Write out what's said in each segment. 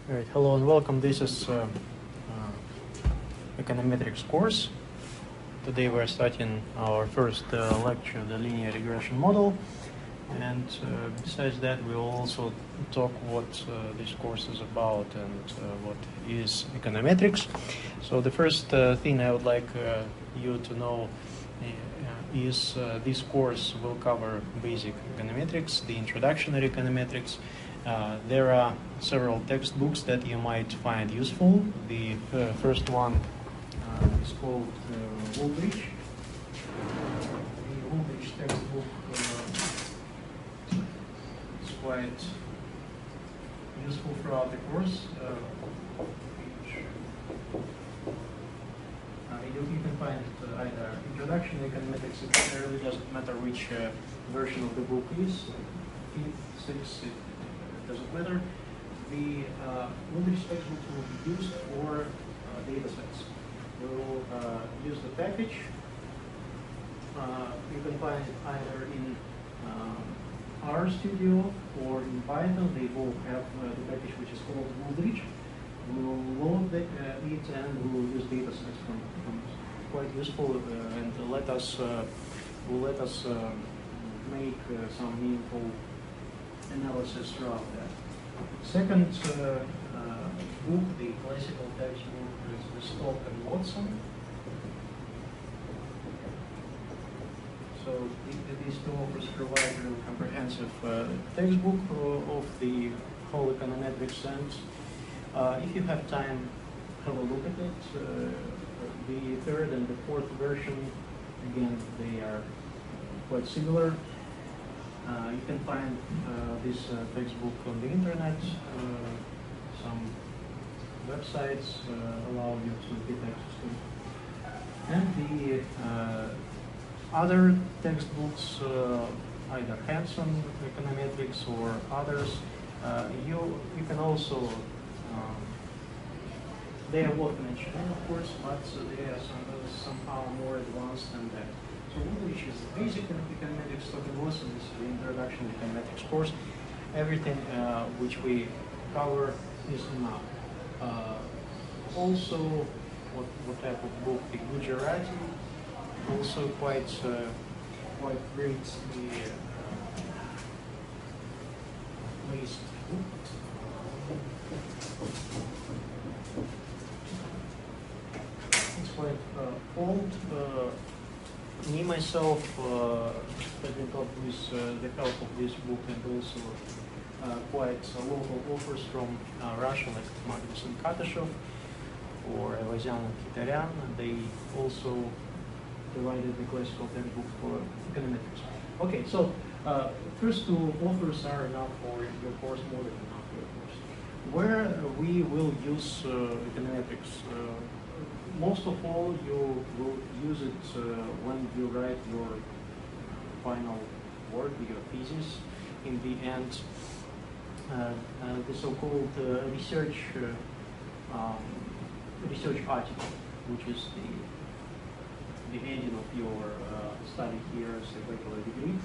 All right, hello and welcome. This is econometrics course. Today we're starting our first lecture, the linear regression model. And besides that, we'll also talk what this course is about and what is econometrics. So the first thing I would like you to know is this course will cover basic econometrics, the introductory econometrics. There are several textbooks that you might find useful. The first one is called Woolrich. The Woolrich textbook is quite useful throughout the course. You can find either introduction to econometrics. It really doesn't matter which version of the book is. 5th, 6th, it doesn't matter. The Woolrich textbook will be used for data sets. We will use the package. You can find it either in RStudio or in Python. They both have the package which is called Woolrich. We will load it and we will use data sets from quite useful and will let us make some meaningful analysis throughout that. Second book, the classical textbook, is the Stock and Watson. So these two authors provide a comprehensive textbook of the whole econometrics sense. If you have time, have a look at it. The third and the fourth version, again, they are quite similar. You can find this textbook on the internet. Some websites allow you to get access to it. And the other textbooks, either hands-on econometrics or others, you can also they are worth mentioning, of course, but they are somehow more advanced than that. So Woolrich is the basic econometrics, Stock and Watson is the introduction to econometrics course. Everything which we cover is enough. Also, what type of book? The Gujarati, also quite great. The least it's quite old. Me myself have been taught with the help of this book and also quite local authors from Russia, like Magnus and Katashov or Evazyan and Khitaryan. They also provided the classical textbook for econometrics. Okay, so first two authors are enough for your course, more than enough for your course. Where we will use econometrics, most of all you will use it when you write your final work, your thesis. In the end, the so-called research article, which is the ending of your study here as a regular degree.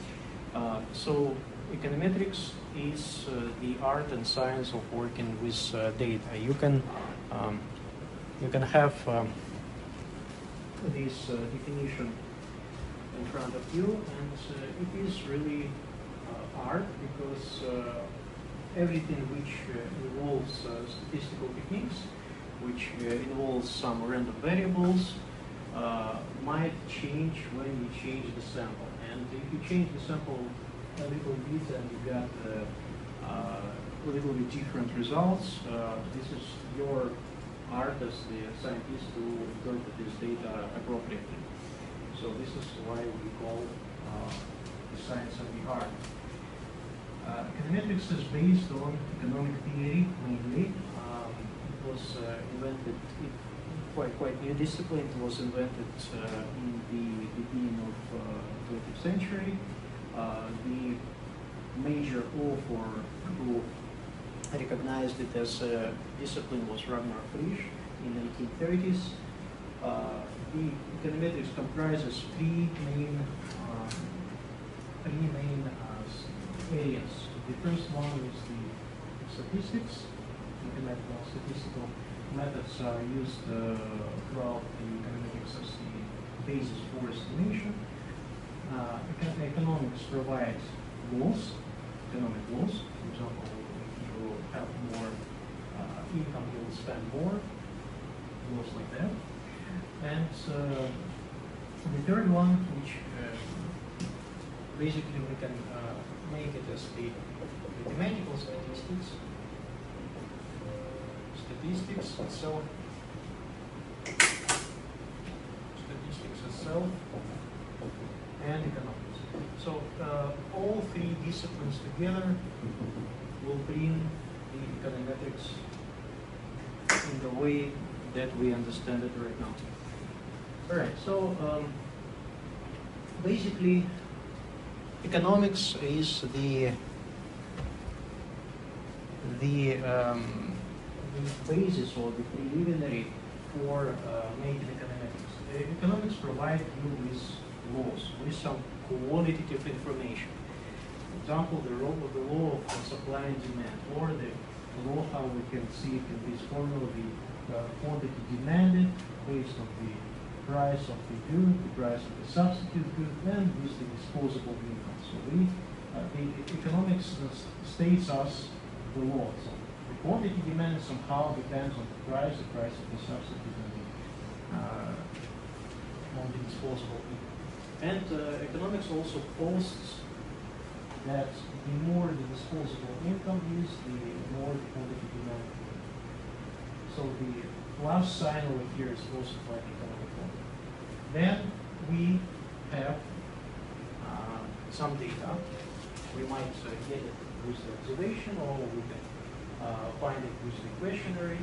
So econometrics is the art and science of working with data. You can have this definition in front of you, and it is really art because everything which involves statistical techniques, which involves some random variables, might change when you change the sample. And if you change the sample a little bit and you got a little bit different results, this is your art as the scientist to interpret this data appropriately. So this is why we call the science of the art. Econometrics is based on economic theory mainly. It was invented, quite new discipline. It was invented in the beginning of 20th century. The major author who recognized it as a discipline was Ragnar Frisch in the 1830s. The econometrics comprises three main areas. The first one is the statistics, mathematical and statistical methods are used throughout the econometrics as the basis for estimation. Economics provides laws, economic laws. For example, if you have more income, you will spend more, laws like that. And the third one, which basically we can make it as the mathematical statistics. Statistics itself. Statistics itself and economics. So all three disciplines together will bring the econometrics in the way that we understand it right now. All right, so basically economics is the basis or the preliminary for making econometrics. Economics provide you with laws, with some qualitative information. For example, the law of supply and demand, or the law how we can see it in this formula, the quantity demanded based on the price of the good, the price of the substitute good, and with the disposable income. So the economics states us the law. So the quantity demand somehow depends on the price of the substitute, and on the disposable income. And economics also posts that the more the disposable income is, the more the quantity demand. So the plus sign over here is also like economic law. Then we have some data. We might get it with the observation, or we can find it with the questionnaire,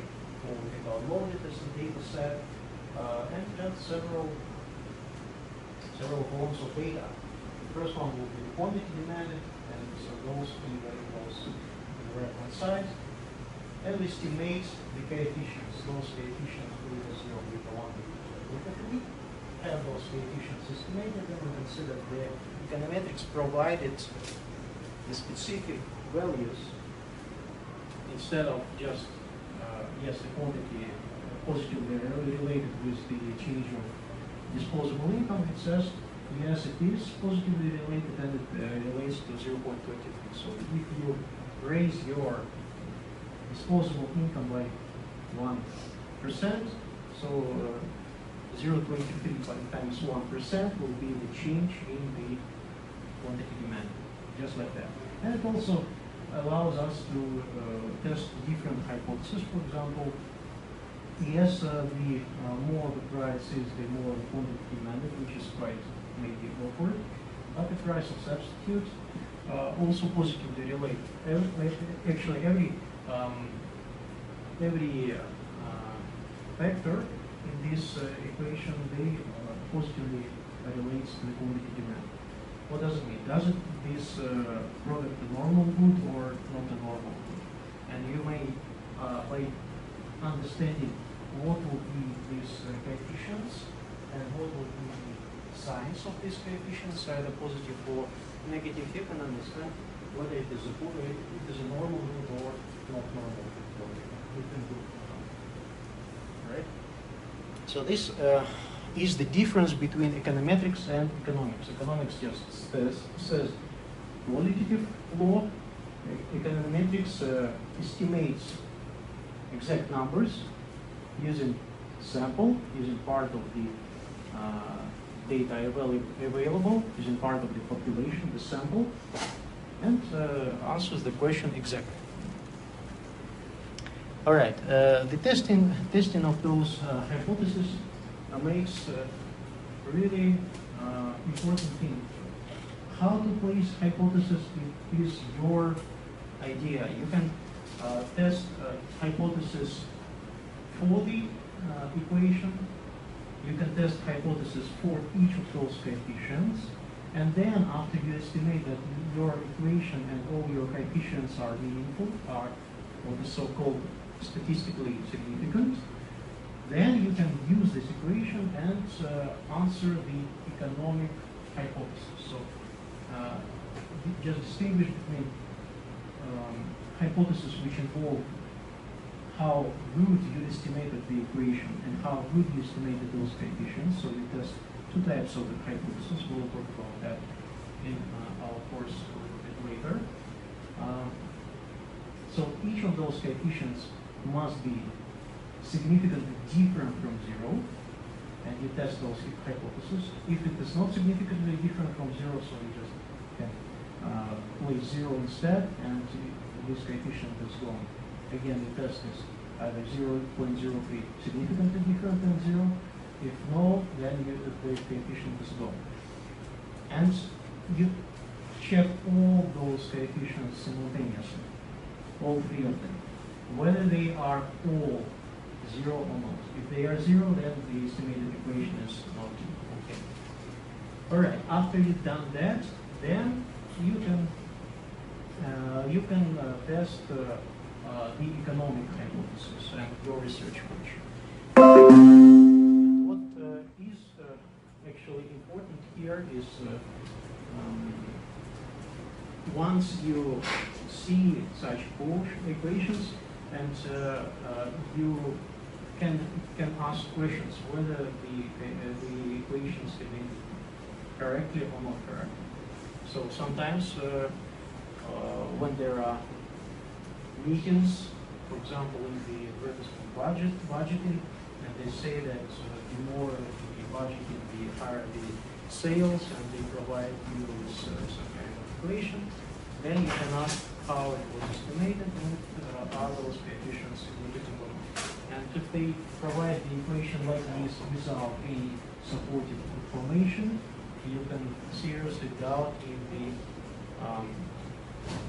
or we can download it as a data set, and have several forms of data. The first one will be the quantity demanded, and so those three variables on the right-hand side. And we estimate the coefficients. Those coefficients will be 0, beta 1, beta 2. If we have those coefficients estimated, then we consider the econometrics provided the specific values instead of just, yes, the quantity positively related with the change of disposable income. It says, yes, it is positively related, and it relates to 0.23. So if you raise your disposable income by 1%, so 0.23 times 1% will be the change in the quantity demand, just like that. And it also allows us to test different hypotheses. For example, yes, the more the price is, the more the quantity demanded, which is quite maybe awkward. But the price of substitute also positively related. Actually, every factor in this equation, they positively relates to the quantity demand. What does it mean? Does this product a normal good or not a normal good? And you may, by understanding what will be these coefficients and what will be the signs of these coefficients, either positive or negative, you can understand whether it is a normal good or not normal good. Right? So this is the difference between econometrics and economics. Economics just says qualitative law. Econometrics estimates exact numbers using sample, using part of the data available, using part of the population, the sample, and answers the question exactly. All right, the testing of those hypotheses makes really important thing. How to place hypothesis is your idea. You can test hypothesis for the equation. You can test hypothesis for each of those coefficients. And then after you estimate that your equation and all your coefficients are meaningful, are what is so-called statistically significant, then you can use this equation and answer the economic hypothesis. So just distinguish between hypotheses which involve how good you estimated the equation and how good you estimated those coefficients. So we test two types of the hypothesis. We'll talk about that in our course a little bit later. So each of those coefficients must be significantly different from zero, and you test those hypotheses. If it is not significantly different from zero, so you just can place zero instead, and this coefficient is gone. Again, the test is either 0.03 significantly different than zero. If no, then the coefficient is gone. And you check all those coefficients simultaneously, all three of them, whether they are all zero or not. If they are zero, then the estimated equation is not okay. All right, after you've done that, then you can test the economic hypothesis and your research function. What is actually important here is once you see such equations, and you can ask questions whether the equations have been correctly or not correctly. So sometimes when there are meetings, for example, in the budgeting, and they say that the more the budgeting, the higher the sales, and they provide you with some kind of equation, then you can ask how it was estimated and are those coefficients significant or not. And if they provide the equation like this without any supportive information, you can seriously doubt in the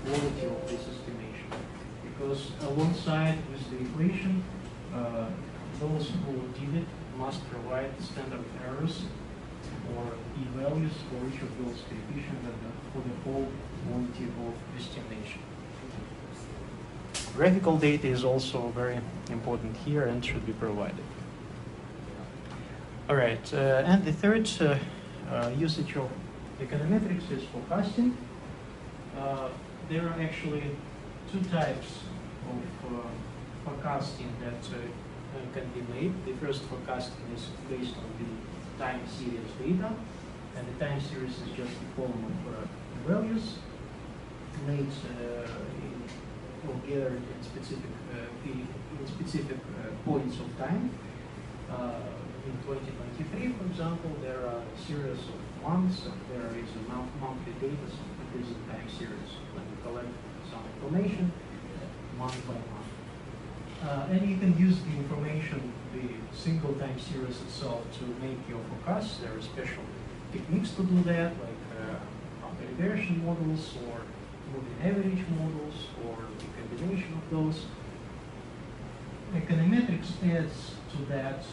quality of this estimation. Because alongside with the equation, those who did it must provide standard errors or p-values for each of those coefficients and for the whole quantity of estimation. Graphical data is also very important here and should be provided. All right, and the third usage of econometrics is forecasting. There are actually two types of forecasting that can be made. The first forecasting is based on the time series data, and the time series is just a column of values made or gathered in specific points of time. In 2023, for example, there are a series of months, and there is a monthly data, so it is a time series when you collect some information month by month. And you can use the information, the single time series itself, to make your forecasts. There are special techniques to do that, like regression models or moving average models or the combination of those. Econometrics adds to that,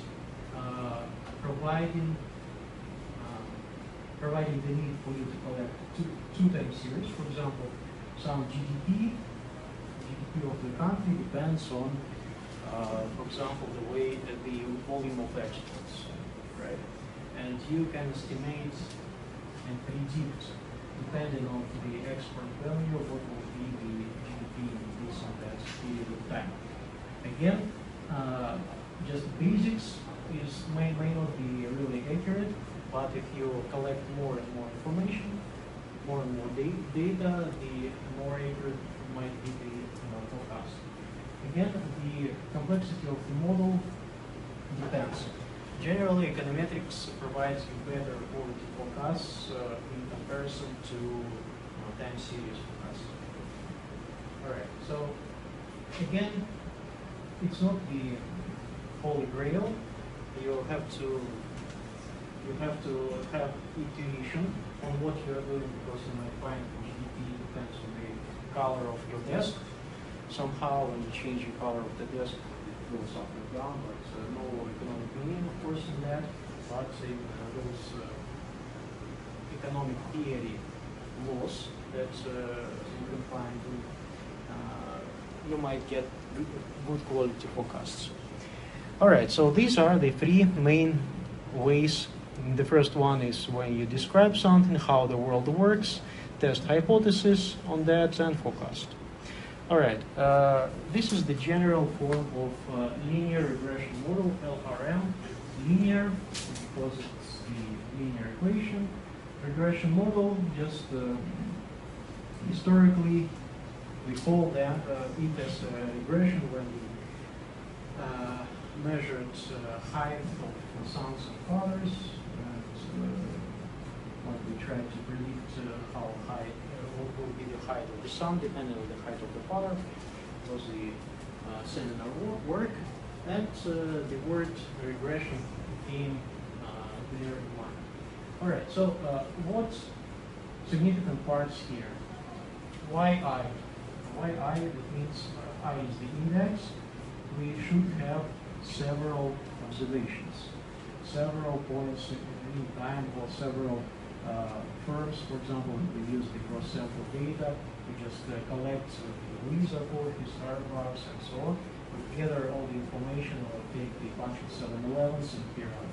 providing the need for you to collect two time series. For example, some GDP of the country depends on, for example, the way the volume of exports, right? And you can estimate and predict, depending on the export value, what will be the GDP in this and that period of time. Again, just basics may not be really accurate, but if you collect more and more information, more and more data, the more accurate might be the forecast. Again, the complexity of the model depends. Generally, econometrics provides you better quality forecasts in comparison to time series forecasts. All right, so again, it's not the holy grail. You have to have intuition on what you are doing, because you might find GDP depends on the color of your desk. Somehow, when you change the color of the desk, it goes up and down, but no economic meaning, of course, in that. But those economic theory laws that you can find, you might get good quality forecasts. All right, so these are the three main ways. The first one is when you describe something, how the world works, test hypothesis on that, and forecast. All right, this is the general form of linear regression model, LRM. Linear, because it's the linear equation. Regression model, just historically, we call that it as a regression when we measured height of sons and fathers, and when we tried to predict how high, what will be the height of the son depending on the height of the father. It was the seminar work, and the word regression came there in mind. All right, so what's significant parts here? Why I? Why I? That means I is the index. We should have several observations, several points in time, or several firms. For example, we use the cross-sample data. We just collect the Visa code, the Starbucks, and so on. We gather all the information, or take the bunch of 7-Elevens, and here are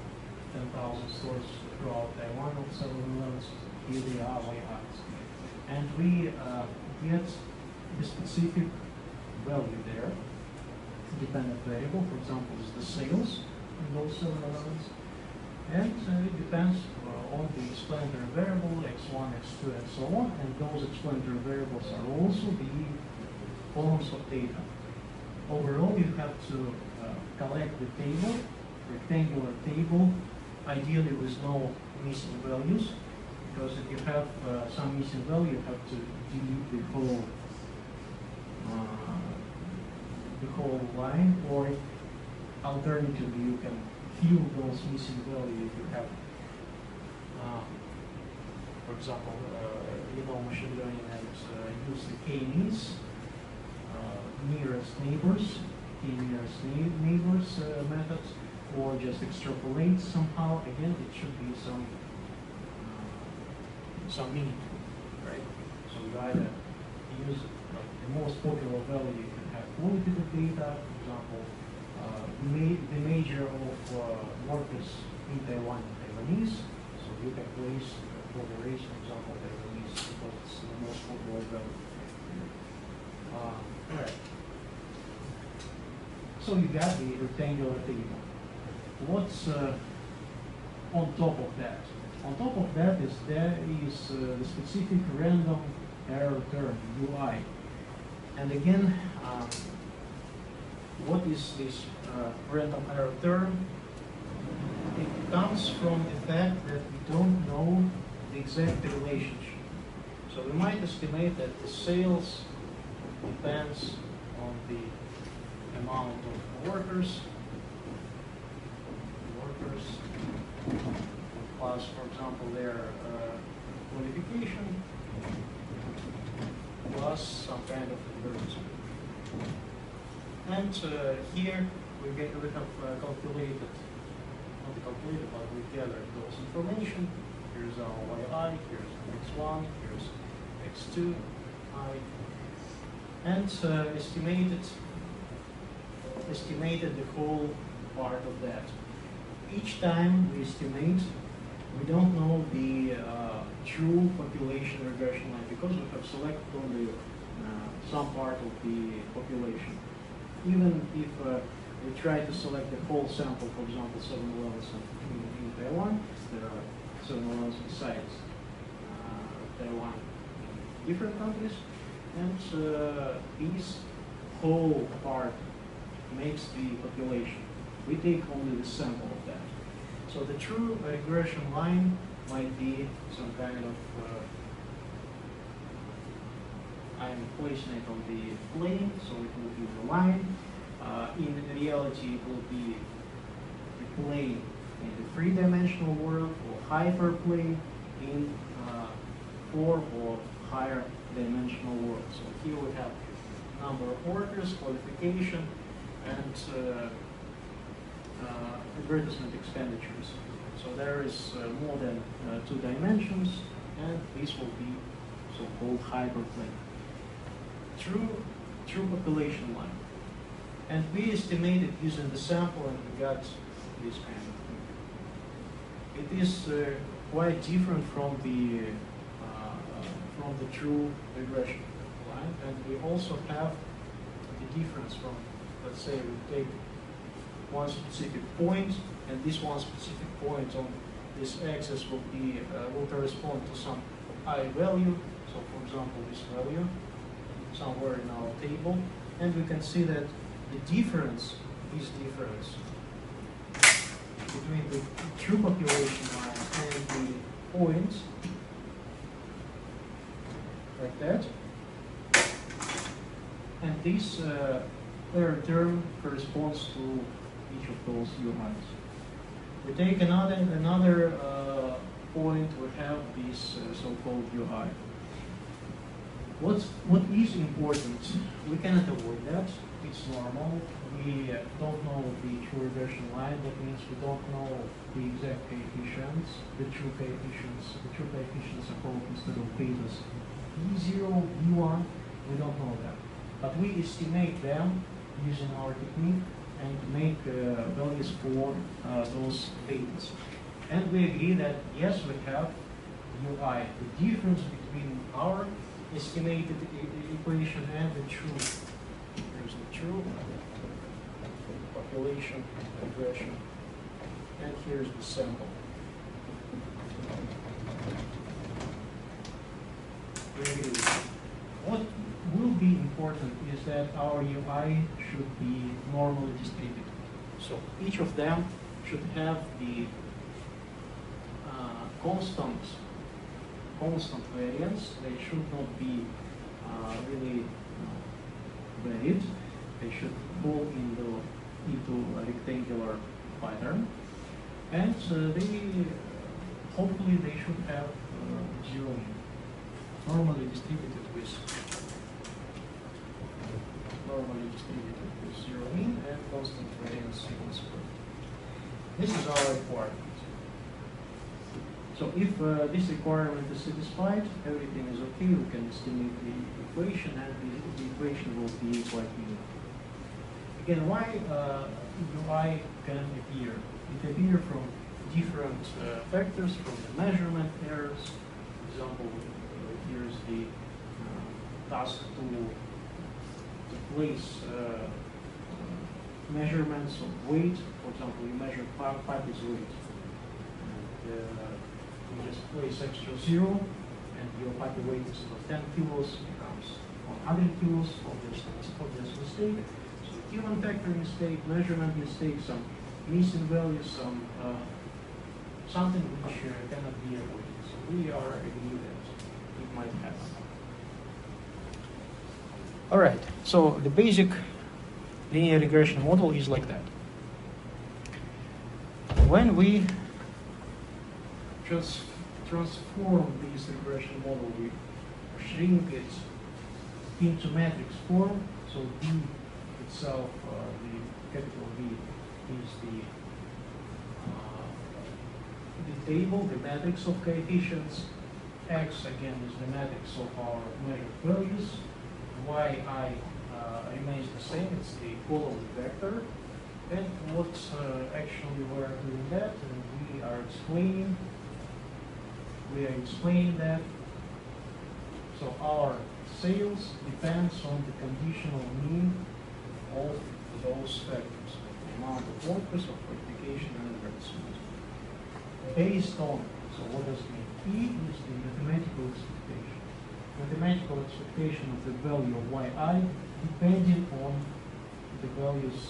10,000 stores throughout Taiwan of 7-Elevens. Here they are, YIs. And we get the specific value there. Dependent variable, for example, is the sales in those 7-Elevens. And it depends on the explanatory variable, x1, x2, and so on. And those explanatory variables are also the columns of data. Overall, you have to collect the table, rectangular table, ideally with no missing values, because if you have some missing value, you have to delete the whole line, or alternatively, you can fill those missing values if you have, for example, machine learning and use the k-means, nearest neighbors, methods, or just extrapolate somehow. Again, it should be some meaning, right? So you either use the most popular value, you can have qualitative data, for example, the major of workers in Taiwan and Taiwanese, so you can place for the race, for example, Taiwanese, because it's the most popular value. All right. So you got the rectangular table. What's on top of that? On top of that is there is the specific random error term, UI. And again, what is this random error term? It comes from the fact that we don't know the exact relationship. So we might estimate that the sales depends on the amount of workers, plus, for example, their qualification, plus some kind of advertisement. And here we have calculated, not calculated, but we gathered those information. Here's our yi, here's x1, here's x2, I, and estimated the whole part of that. Each time we estimate, we don't know the true population regression line because we have selected only some part of the population. Even if we try to select the whole sample, for example, 7-Elevens in Taiwan, there are 7-Elevens besides Taiwan in different countries, and this whole part makes the population. We take only the sample of that. So the true regression line might be some kind of, I'm placing it on the plane, so it will be the line. In reality, it will be the plane in the three-dimensional world, or hyperplane in 4 or higher dimensional world. So here we have number of workers, qualification, and advertisement expenditures. So there is more than 2 dimensions, and this will be so-called hyperplane. True population line. And we estimated using the sample, and we got this kind of thing. It is quite different from the true regression line, and we also have the difference from, let's say we take one specific point, and this one specific point on this axis will be will correspond to some I value. So, for example, this value somewhere in our table, and we can see that the difference is difference between the true population line and the points, like that. And this third term corresponds to each of those UIs. We take another point, we have this so-called UI. What is important? We cannot avoid that. It's normal. We don't know the true regression line. That means we don't know the exact coefficients, the true coefficients. The true coefficients are called instead of betas B0, B1. We don't know that, but we estimate them using our technique and make values for those betas. And we agree that yes, we have UI. The difference between our estimated equation and the true. Here's the true population regression, and here's the sample. We agree with that. What will be important is that our UI should be normally distributed. So each of them should have the constant variance. They should not be really varied. They should fall into a rectangular pattern, and hopefully they should have zero mean. Normally distributed with zero mean and constant variance sigma squared. This is our requirement. So if this requirement is satisfied, everything is okay, we can estimate the equation, and the equation will be quite unique. Again, why UI can appear? It appears from different factors, from the measurement errors. For example, here's the task to place measurements of weight. For example, you measure pipe's weight. You just place extra zero, and your pipe weight instead of 10 kilos becomes 100 kilos. Obvious mistake. So human factor mistake, measurement mistake, some missing values, something which cannot be avoided. So we are agree that it might happen. All right. So the basic linear regression model is like that. When we just transform this regression model, we shrink it into matrix form. So D itself, the capital V, is the table, the matrix of coefficients. X again is the matrix of our measured values. Yi remains the same; it's the column vector. And what's actually we're doing that, and we are explaining that. So our sales depends on the conditional mean of those factors, the amount of workers, of qualification, and advertisement. Based on, so what does it mean? E is the mathematical expectation. Mathematical expectation of the value of Yi depending on the values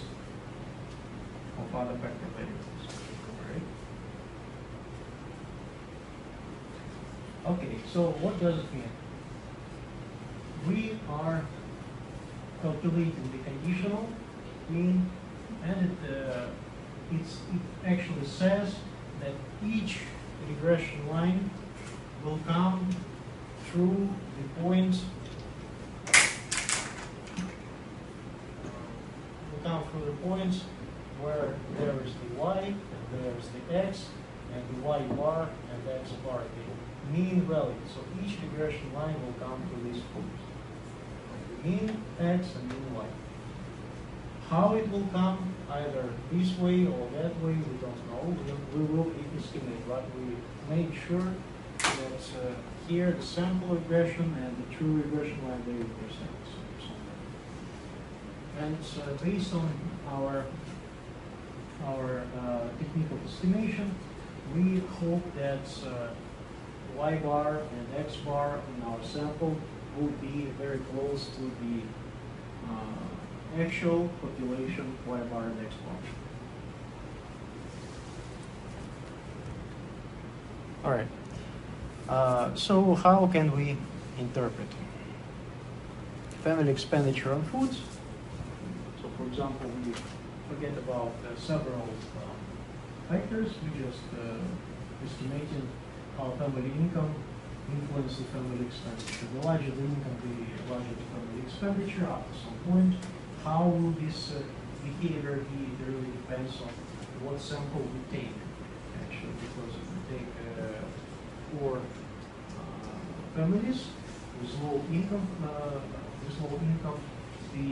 of other factor variables. Right? Okay, so what does it mean? We are calculating the conditional mean, and it actually says that each regression line will come through the points where there is the y, and there is the x, and the y bar, and the x bar, the mean value. So each regression line will come through these points. The mean x and mean y. How it will come, either this way or that way, we don't know. We will estimate, but we make sure that here the sample regression and the true regression line they intersect. And based on our technique of estimation, we hope that y bar and x bar in our sample will be very close to the actual population y bar and x bar. All right. So how can we interpret family expenditure on foods? So for example, we forget about several factors. We just estimating how family income influences the family expenditure. The larger the income, the larger the family expenditure after some point. How will this behavior be? It really depends on what sample we take, actually, because if we take 4 families with low income, the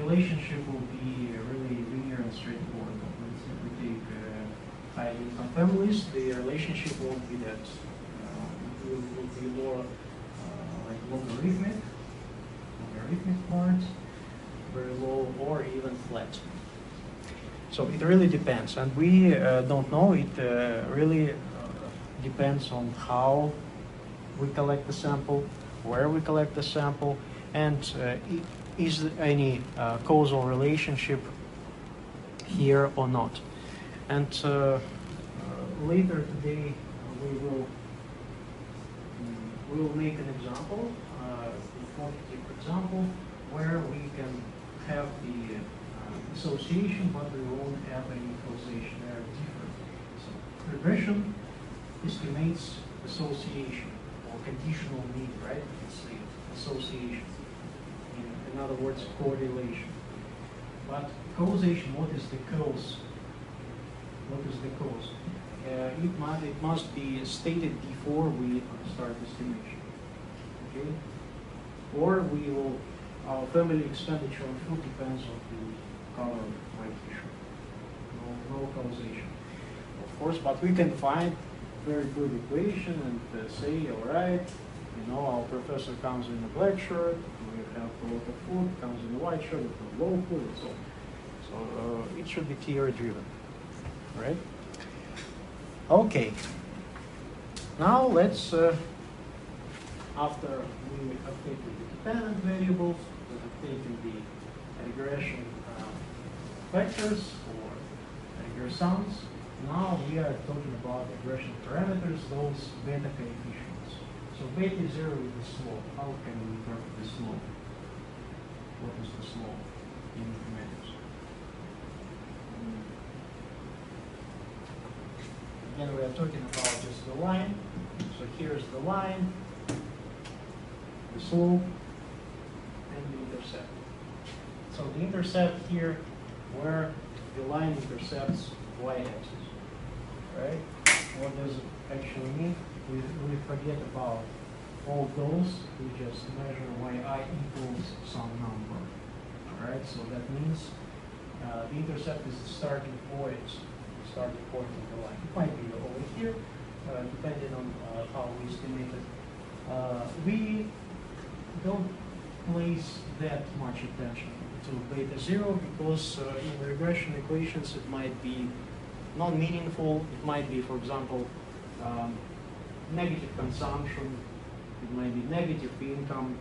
relationship will be really linear and straightforward. If we take high income families, the relationship won't be that. It will be more like logarithmic part, very low, or even flat. So it really depends, and we don't know. It really depends on how we collect the sample, where we collect the sample, and is there any causal relationship here or not. And later today we will make an example, a quantitative example, where we can have the association, but we won't have any causation. They are different. So regression estimates association or conditional need, right? It's the association. In other words, correlation. But causation, what is the cause? What is the cause? It must be stated before we start estimation. Okay? Or we will, our family expenditure on food depends on the color of white tissue. No causation. Of course, but we can find very good equation and say, all right, our professor comes in a black shirt, we have a lot of food, comes in a white shirt, we have low food, and so on. So it should be theory driven, right? Okay. Now let's, after we have taken the dependent variables, we have taken the regression vectors or regressons. Now we are talking about regression parameters, those beta coefficients. So beta 0 is the slope. How can we interpret the slope? What is the slope in mathematics? Again, we are talking about just the line. So here's the line, the slope, and the intercept. So the intercept here, where the line intercepts y-axis, right? What does it actually mean? We forget about all those. We just measure yi equals some number, all right? So that means the intercept is the starting point of the line. It might be over here, depending on how we estimate it. We don't place that much attention to beta 0 because in regression equations it might be non-meaningful. It might be, for example, negative consumption. It might be negative income.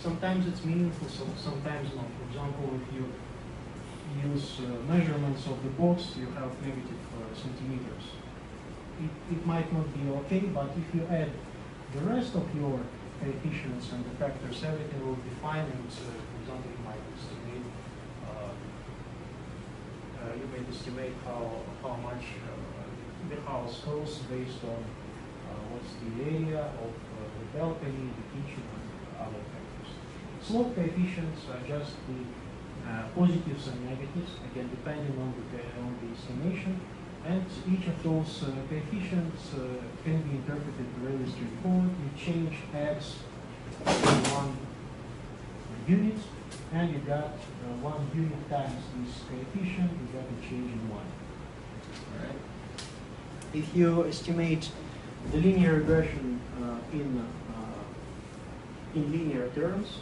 Sometimes it's meaningful, sometimes not. For example, if you use measurements of the box, you have negative centimeters. It might not be okay, but if you add the rest of your coefficients and the factors, everything will be fine. And for example, you might estimate how much the house costs based on what's the area of the balcony, the kitchen, and other factors. Slope coefficients are just the positives and negatives, again depending on the estimation. And each of those coefficients can be interpreted really straightforward. You change x in 1 unit, and you got 1 unit times this coefficient, you got a change in 1. All right. If you estimate the linear regression in linear terms,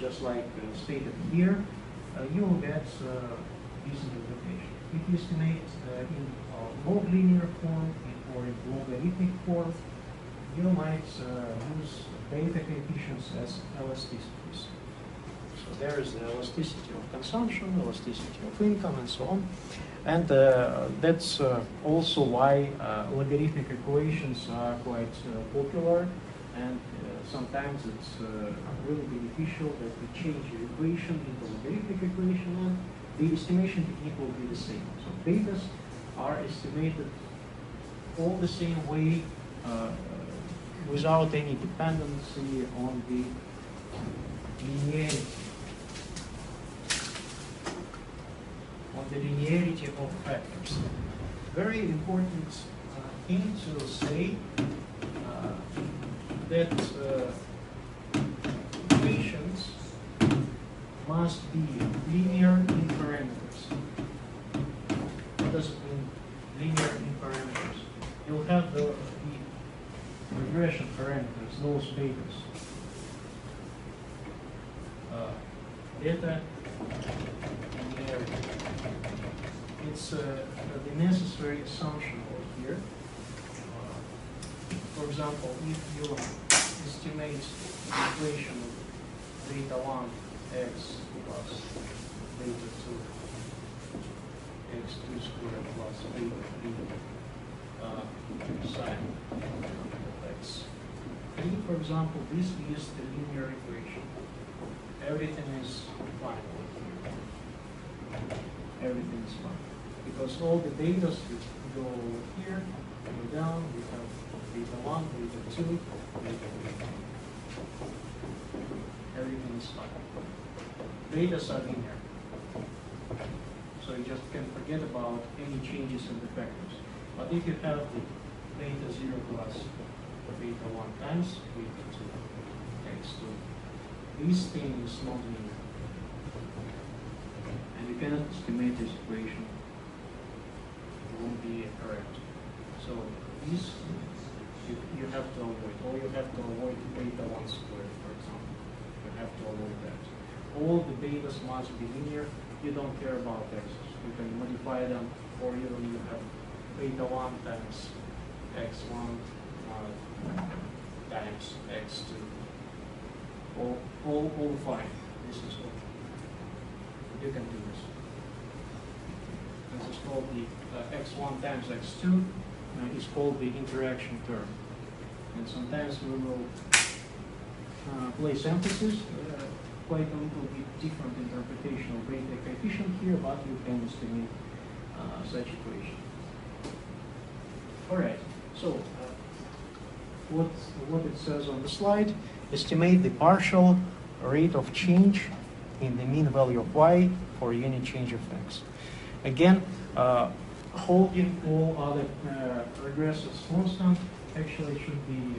just like stated here, you will get this interpretation. If you estimate in log linear form or in logarithmic form, you might use beta coefficients as elasticities. So there is the elasticity of consumption, elasticity of income, and so on. And that's also why logarithmic equations are quite popular. And sometimes it's really beneficial that we change the equation into logarithmic equation, and the estimation technique will be the same. So betas are estimated all the same way without any dependency on the linearity. Of factors. Very important thing to say that equations must be linear in parameters. What does it mean, linear in parameters? You'll have the regression parameters, those betas. Beta linearity. It's the necessary assumption over here. For example, if you estimate the equation of beta 1 x plus beta 2 x2 squared plus beta 3 sine of x. And for example, this is the linear equation. Everything is fine over here. Everything is fine. Because all the data go here, go down, we have beta 1, beta 2, beta 3. Everything is fine. Betas are linear. So you just can forget about any changes in the factors. But if you have the beta 0 plus beta 1 times beta 2 x2, this thing is not linear. And you cannot estimate this equation. It won't be correct. So this you have to avoid. Or you have to avoid beta 1 squared, for example. You have to avoid that. All the betas must be linear. You don't care about x's. You can modify them, or even you have beta 1 times x1 times x2. All fine. This is all. You can do this. This is called the x1 times x2 is called the interaction term. And sometimes we will place emphasis, quite a little bit different interpretation of beta coefficient here, but you can estimate such equation. All right, so what it says on the slide, estimate the partial rate of change in the mean value of y for unit change of x. Again, holding all other regressors constant actually should be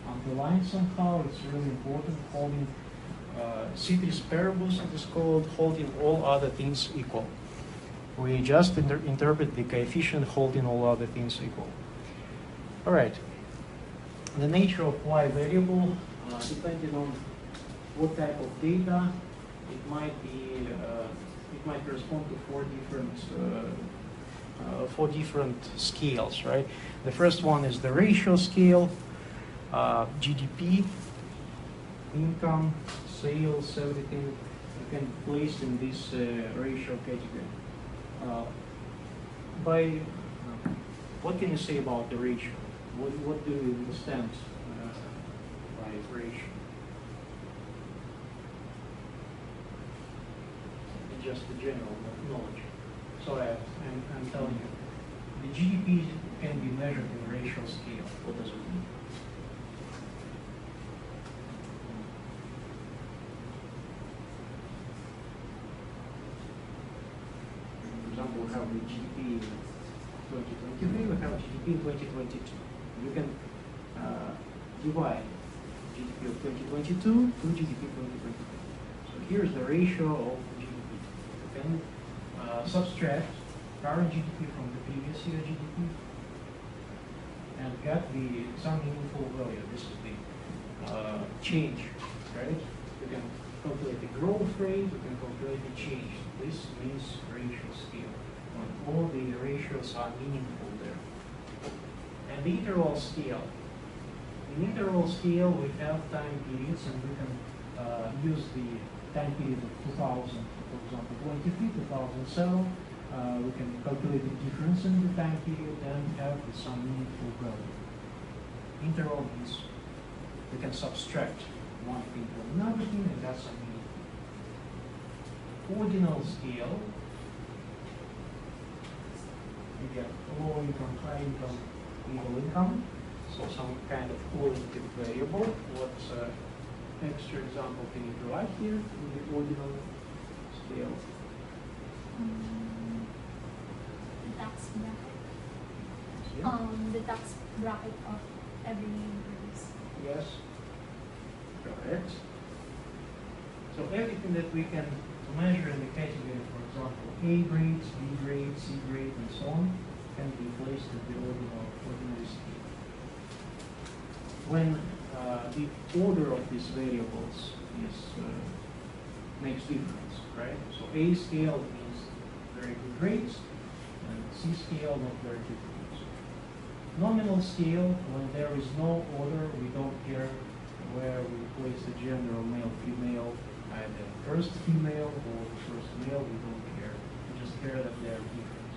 underlined somehow. It's really important. Holding ceteris paribus, it is called, holding all other things equal. We just interpret the coefficient holding all other things equal. All right. The nature of y variable, depending on what type of data, it might be, it might correspond to four different scales, right? The first one is the ratio scale, GDP, income, sales, everything you can place in this ratio category. What can you say about the ratio? What do you understand by ratio? Just the general knowledge. So I'm telling you, the GDP can be measured in ratio scale. What does it mean? For example, we have the GDP in 2023, we have GDP in 2022. You can divide GDP of 2022 to GDP 2023. So here's the ratio of GDP. You can subtract current GDP from the previous year GDP and get some meaningful value. This is the change, right? You can calculate the growth rate, you can calculate the change. This means ratio scale. When all the ratios are meaningful there. And the interval scale. In interval scale, we have time periods, and we can use the time period of 2000, for example, 23, 2007. We can calculate the difference in the time period and have some meaningful value. Interval means we can subtract one thing from another thing, and that's a meaning. Ordinal scale, we get low income, high income, middle income. So some kind of qualitative variable. What extra example can you provide here in the ordinal scale? The tax bracket. Yeah. The tax bracket of every race. Yes. Correct. So everything that we can measure in the category, for example, A grade, B grade, C grade, and so on, can be placed in the ordinary scale. When the order of these variables makes difference, right? So A scale means very good grades, and C scale not very good grades. Nominal scale, when there is no order, we don't care where we place the gender, male, female, either first female or first male, we don't care. We just care that they are different.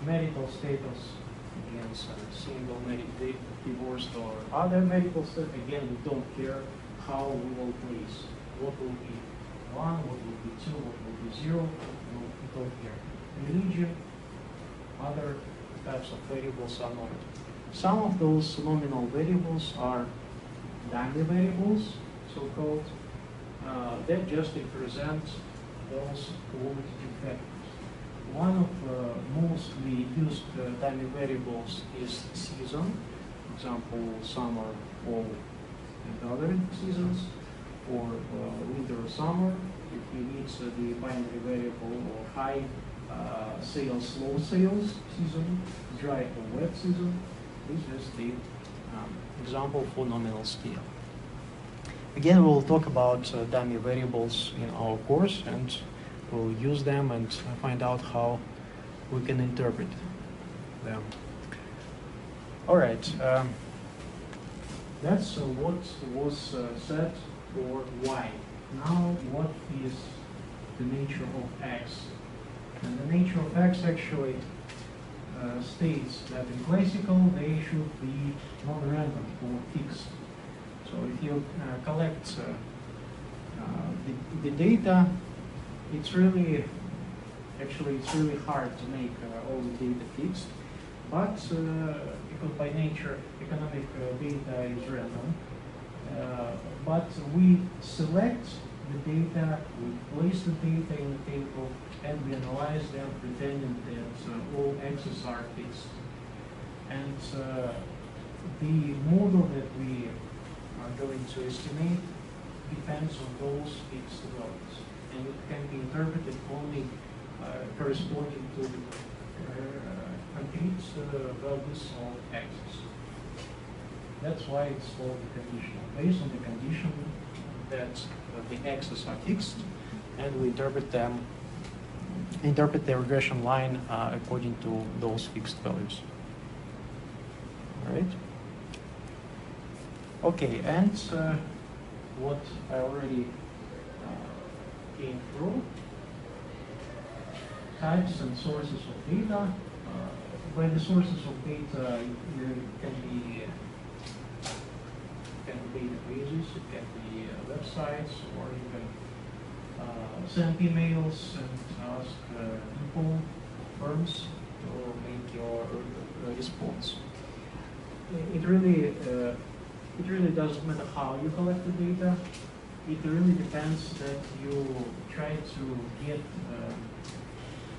Marital status, again, single, married, divorced, or other marital status, again, we don't care how we will place. What will be 1, what will be 2, what will be 0, we don't care. Religion, other types of variables are not. Some of those nominal variables are dummy variables, so-called, that just represent those qualitative factors. One of mostly used dummy variables is season, for example, summer, fall, and other seasons, or winter or summer. If you need the binary variable or high sales, low sales season, dry or wet season, this is the example for nominal scale. Again, we'll talk about dummy variables in our course, and we'll use them and find out how we can interpret them. All right, that's what was said for y. Now, what is the nature of x? And the nature of x actually states that in classical they should be non-random or fixed. So if you collect the data, it's really hard to make all the data fixed, but because by nature economic data is random, but we select the data, we place the data in the table, and we analyze them pretending that all x's are fixed. And the model that we are going to estimate depends on those fixed values, and it can be interpreted only corresponding to concrete values of x's. That's why it's called the conditional. Based on the condition that the x's are fixed, and we interpret the regression line according to those fixed values. All right. Okay, and what I already came through, types and sources of data. By the sources of data, it can be databases, it can be websites, or you can send emails and ask people, firms, to make your response. It really doesn't matter how you collect the data. It really depends that you try to get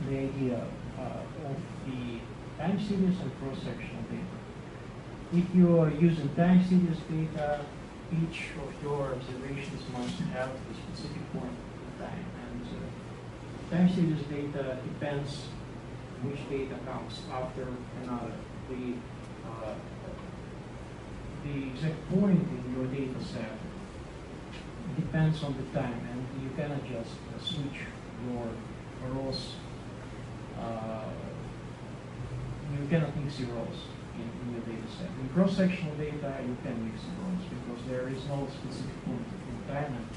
the idea of the time series and cross-sectional data. If you are using time series data, each of your observations must have a specific point in time. And time series data depends which data comes after another. The the exact point in your data set depends on the time, and you cannot just switch your rows. You cannot mix your rows in your data set. In cross-sectional data, you can mix the rows because there is no specific point in time, and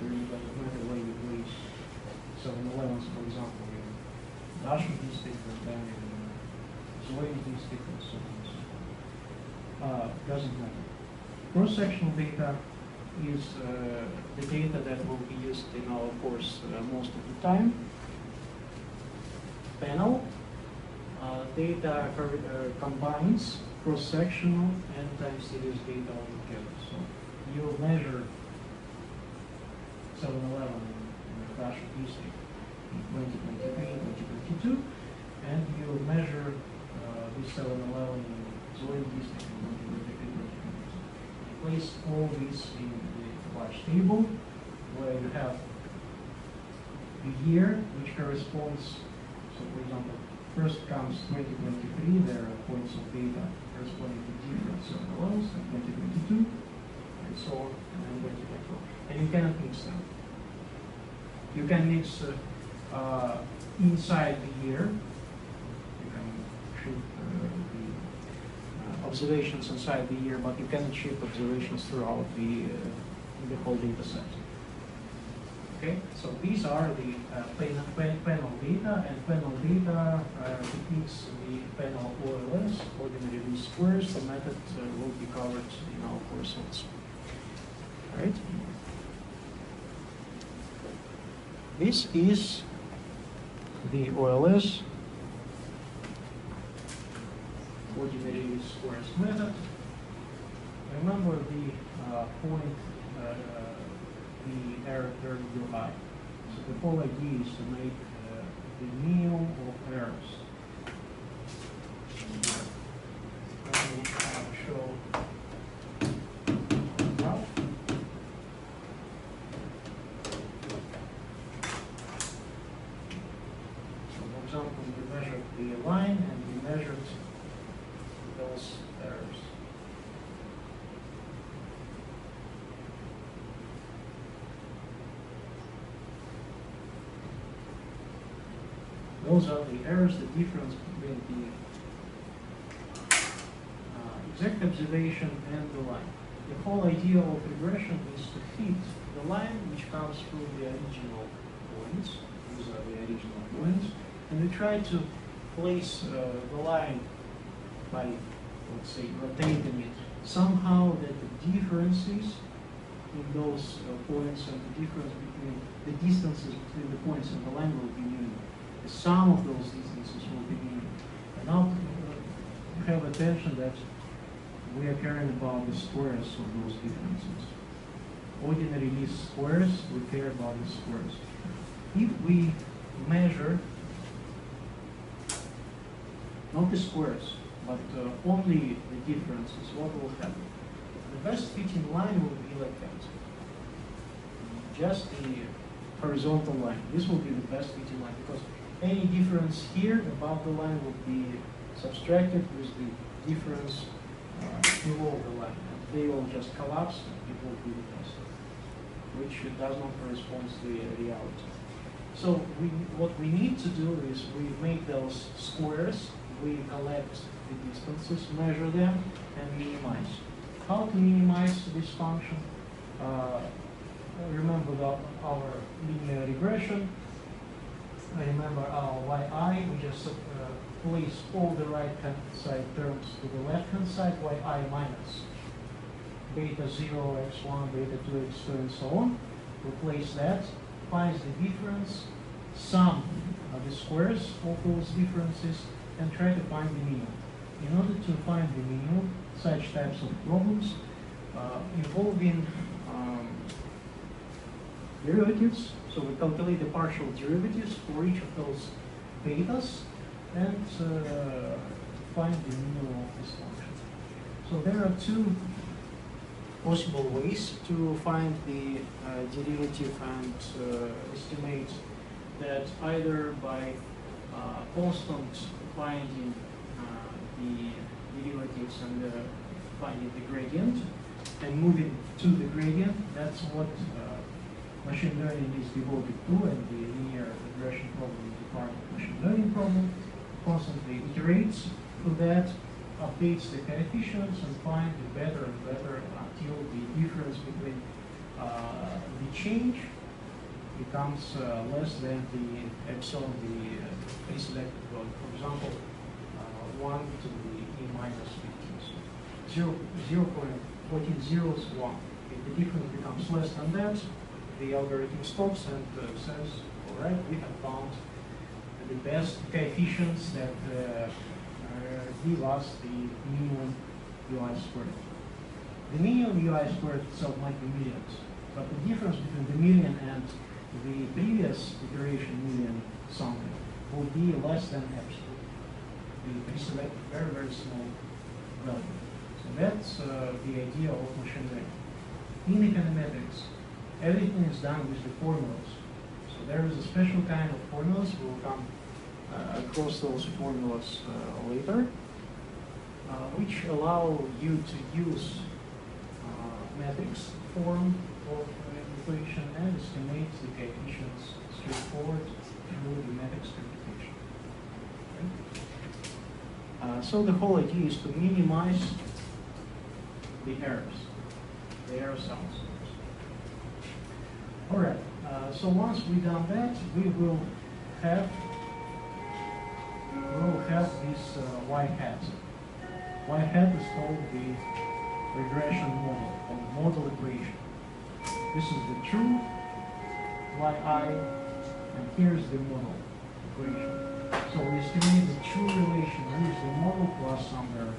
really doesn't matter where you place 7-Elevens, for example, in Russian district, and then in Slovenian district, and so on. Doesn't matter. Cross-sectional data is the data that will be used in our course most of the time. Panel data combines cross-sectional and time series data all together. So you measure 7-Eleven in the Russian district in 2023, 2022, and you measure this 7-Eleven in Slovenian district in 2023, 2022. You place all this in the large table where you have the year which corresponds. So, for example, first comes 2023, there are points of data corresponding to different 7-Elevens, and 2022, and so on, and then 2024. And you cannot mix them. You can mix inside the year. You can shoot the observations inside the year, but you cannot shoot observations throughout the whole data set. Okay, so these are the panel data, and panel data depicts the panel OLS, ordinary least squares. The method will be covered in our course also. All right. This is the OLS, ordinary least squares method. Remember the point. The error curve will high. So the whole idea is to make the minimum of errors. I will show the graph. So for example, we measured the line and we measured those errors. Those are the errors, the difference between the exact observation and the line. The whole idea of regression is to fit the line which comes through the original points. These are the original points. And we try to place the line by, let's say, rotating it somehow that the differences in those points and the difference between the distances between the points and the line will be minimal. The sum of those distances will be minimal. And now have attention that we are caring about the squares of those differences. Ordinary least squares, we care about the squares. If we measure not the squares, but only the differences, what will happen? The best fitting line will be like that. Just the horizontal line. This will be the best fitting line because any difference here above the line will be subtracted with the difference below the line. And they will just collapse and it will be the best, which does not correspond to the reality. So what we need to do is we make those squares, we collect the distances, measure them, and minimize. How to minimize this function? Remember our linear regression. I remember our yi, we just place all the right-hand side terms to the left-hand side, yi minus beta 0, x1, beta 2, x2, and so on. Replace that, finds the difference, sum the squares of those differences, and try to find the minimum. In order to find the minimum, such types of problems involving derivatives. So we calculate the partial derivatives for each of those betas and find the minimum of this function. So there are two possible ways to find the derivative and estimate that, either by constant finding the derivatives and finding the gradient and moving to the gradient. That's what machine learning is devoted to, and the linear regression problem is a part of machine learning problem. Constantly iterates through that, updates the coefficients, and finds it better and better until the difference between the change becomes less than the epsilon, the pre-selected value. For example, 1 to the e minus 15. So 0.14 zeros 1. If the difference becomes less than that, the algorithm stops and says, all right, we have found the best coefficients that give us the minimum UI squared. The minimum UI squared itself might be millions, but the difference between the million and the previous iteration million something will be less than epsilon. We select very, very small value. So that's the idea of machine learning. In econometrics, everything is done with the formulas. So there is a special kind of formulas. We'll come across those formulas later, which allow you to use matrix form of equation and estimate the coefficients straightforward through the matrix computation. Okay? So the whole idea is to minimize the errors, the error sounds. All right. So once we've done that, we will have this y hat. Y hat is called the regression model, or model equation. This is the true yi, and here's the model equation. So we estimate the true relation with the model plus some error.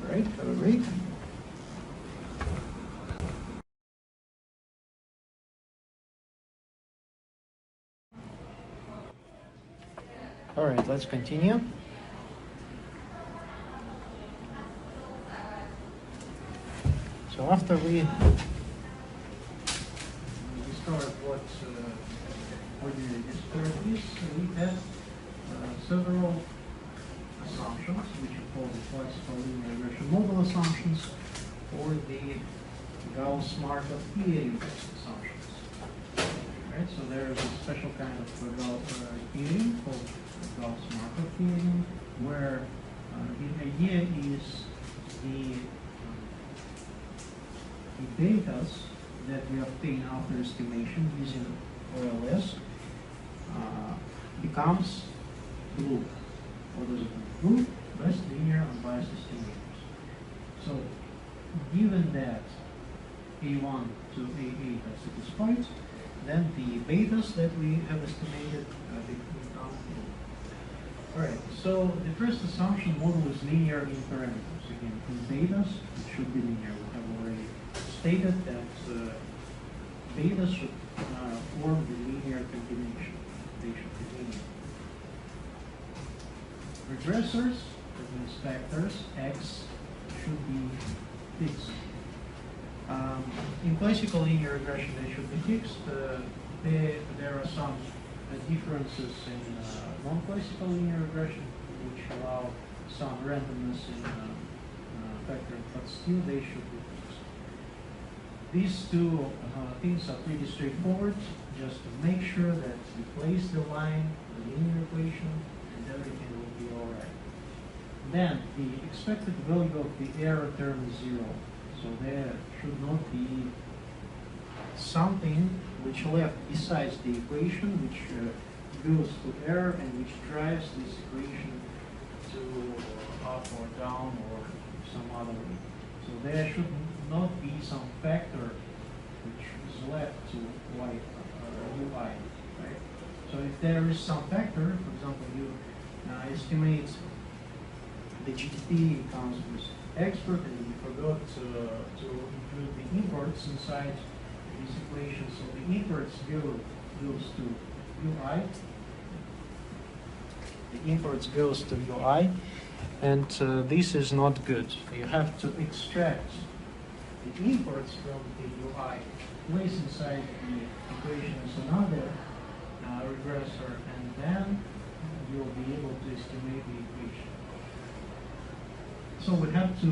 All right, have a break. All right, let's continue. So after we discovered what ordinary dispersion is, we have several assumptions, which we call the classical linear regression model assumptions, or the Gauss-Markov theory assumptions. Right, so there is a special kind of theory called Gauss-Markov theory, where the idea is the data that we obtain after estimation using OLS becomes blue. What does it mean? Blue, best linear unbiased estimators. So given that A1 to A8 are satisfied, then the betas that we have estimated become blue. Alright, so the first assumption model is linear in parameters. Again, in betas, it should be linear. We have already stated that betas should form the linear combination. They should be linear. Regressors, that means factors, x should be fixed. In classical linear regression, they should be fixed. There are some differences in non-classical linear regression, which allow some randomness in factor, but still they should be fixed. These two things are pretty straightforward, just to make sure that you place the line, the linear equation, and everything will be all right. Then the expected value of the error term is 0. So there should not be something which left besides the equation, which goes to error and which drives this equation to up or down or some other way. So there should not be some factor which is left to y ui, right? So if there is some factor, for example, you estimate the GDP comes with expert and you forgot to include the imports inside this equation. So the imports goes to ui. The imports goes to ui, and this is not good. You have to extract the imports from the ui, place inside the equation as another regressor, and then you'll be able to estimate the equation. So we have to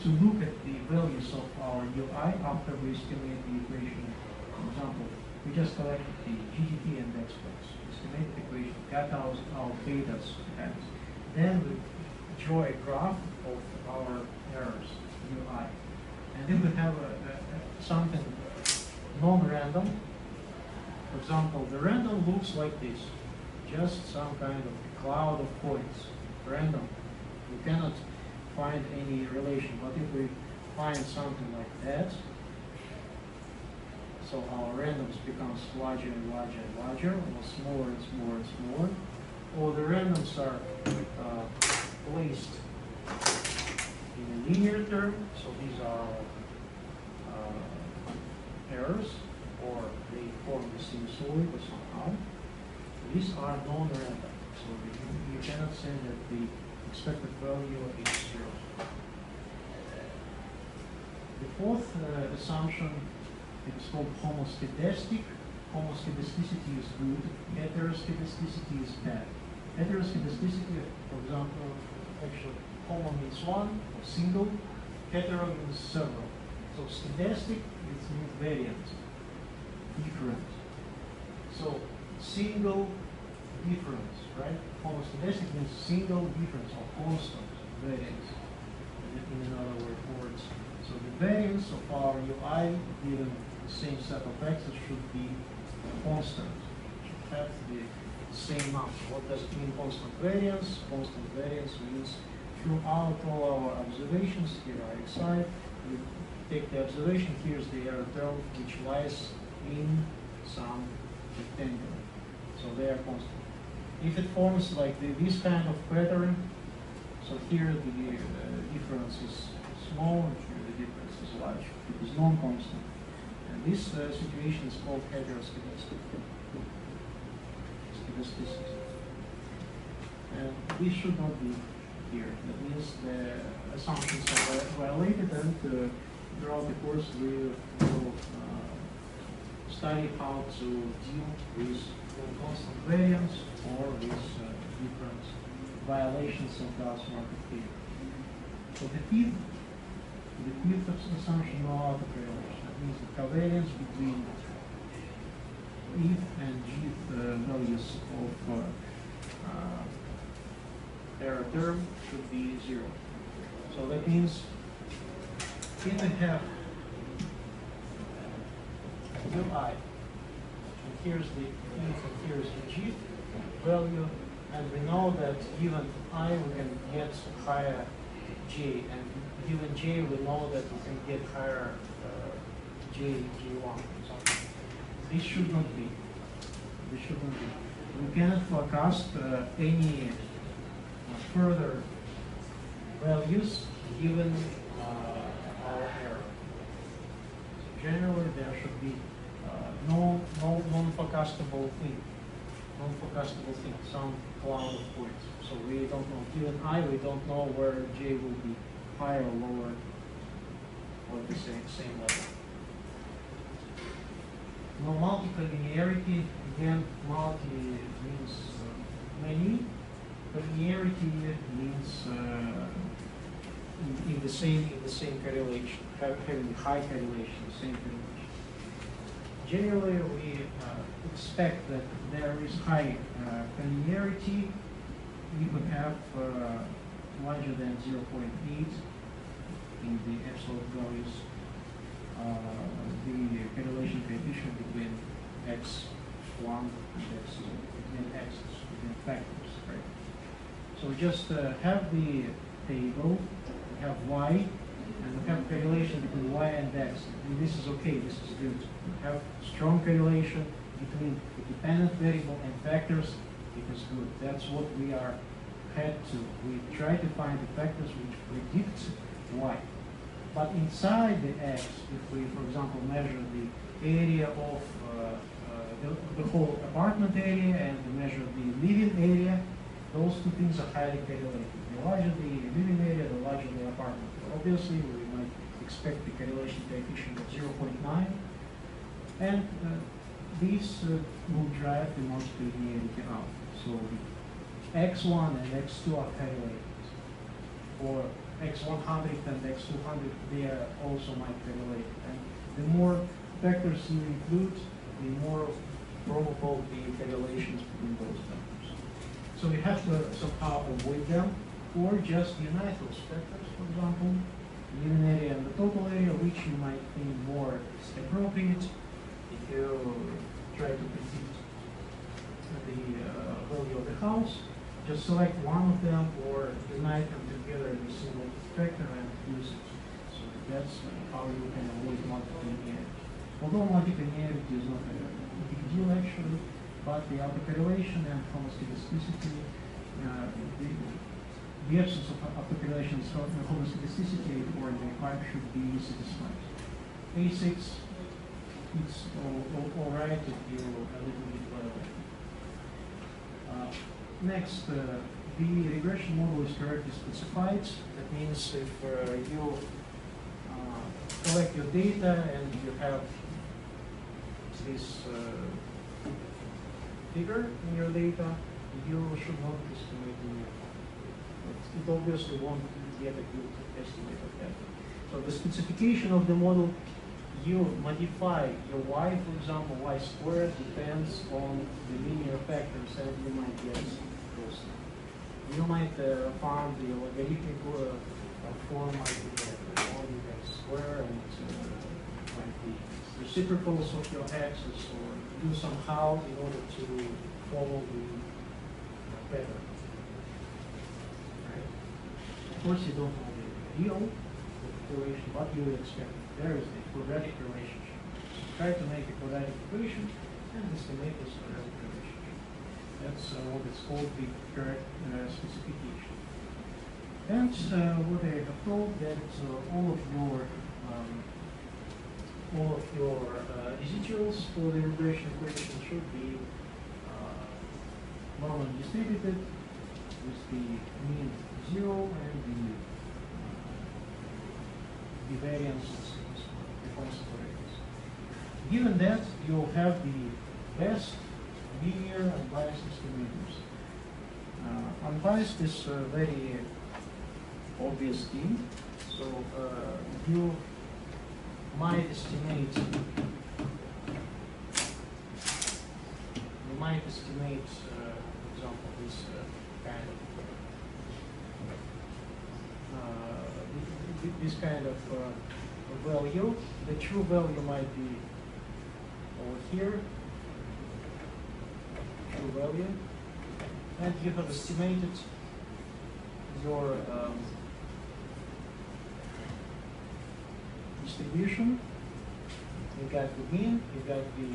look at the values of our UI after we estimate the equation. For example, we just collected the GDP index points, estimated the equation, got our betas, and then we draw a graph of our errors, UI. And then we have something non-random. For example, the random looks like this, just some kind of cloud of points, random. We cannot find any relation, but if we find something like that, so our randoms becomes larger and larger and larger, or smaller and smaller and smaller, or the randoms are placed in a linear term, so these are errors, or they form the sinusoid or somehow. These are non-random, so you cannot say that the expected value is 0. The fourth assumption is called homoskedastic. Homoskedasticity is good, heteroskedasticity is bad. Heteroskedasticity, for example, actually homo means one, or single, hetero means several. So skedastic means variant, different. So single difference, right? Homoskedastic means single difference or constant variance, in other words. So the variance of our UI given the same set of x's should be constant, should have the same number. What does it mean, constant variance? Constant variance means throughout all our observations, here are xi, we take the observation, here's the error term which lies in some rectangle. So they are constant. If it forms like this kind of pattern, so here the difference is small and here the difference is large. It is non-constant. And this situation is called heteroskedasticity. And this should not be here. That means the assumptions are violated, and throughout the course we will study how to deal with constant variance or with different violations of Gauss market theory. So the fifth assumption, no autocorrelation. That means the covariance between if and gth values of error term should be 0. So that means if we have UI, and here's the if and here's the g value, and we know that given I we can get higher j, and given j we know that we can get higher j1. So this should not be. This should not be. We cannot forecast any further values given our error. So generally there should be no non-forecastable thing. Non-forecastable thing, some cloud of points. So we don't know, given I, we don't know where j will be higher or lower or the same level. No multicollinearity. Again, multi means many. Collinearity means in the same correlation, having high correlation, same correlation. Generally, we expect that there is high collinearity if we have larger than 0.8 in the absolute values. The correlation coefficient between x1 and x2, between x's, between factors, right? So we just have the table, we have y, and we have correlation between y and x. And this is okay, this is good. We have strong correlation between the dependent variable and factors. It is good. That's what we are head to. We try to find the factors which predict y. But inside the x, if we, for example, measure the area of the whole apartment area and measure the living area, those two things are highly correlated. The larger the living area, the larger the apartment. Obviously, we might expect the correlation coefficient of 0.9, and these will drive the multicollinearity out. So x1 and x2 are correlated. for x100 and x200, they are also might be related. And the more vectors you include, the more probable the correlations between those vectors. So you have to somehow avoid them, or just unite those vectors, for example, the given area and the total area, which you might think more appropriate if you try to predict the value of the house. Just select one of them or unite them together in a single vector and use it. So that's how you can avoid multiple linearity. Although multiple linearity is not a big deal actually, but the autocorrelation and homoscedasticity, the absence of autocorrelation and homoscedasticity or the pipe should be satisfied. A6, it's all right if you a little bit lower. Next, the regression model is correctly specified. That means if you collect your data and you have this figure in your data, you should not estimate the new. It obviously won't get a good estimate of that. So the specification of the model, you modify your y, for example, y squared depends on the linear factors that you might get those. You might find the logarithmic form might be 1 square and might be reciprocals of your axis, or do somehow in order to follow the pattern. Right? Of course, you don't know the real correlation, but you would expect there is a quadratic relationship. So try to make a quadratic equation and estimate this quadratic relationship. That's what is called the correct specification. And what I have told that all of your residuals for the regression equation should be normally distributed with the mean 0 and the variances, the constant variance. Given that, you'll have the best linear and biased estimators. Unbiased is a very obvious thing, so you might estimate for example, this kind of value. The true value might be over here, true value, and you have estimated your distribution. You got the mean, you got the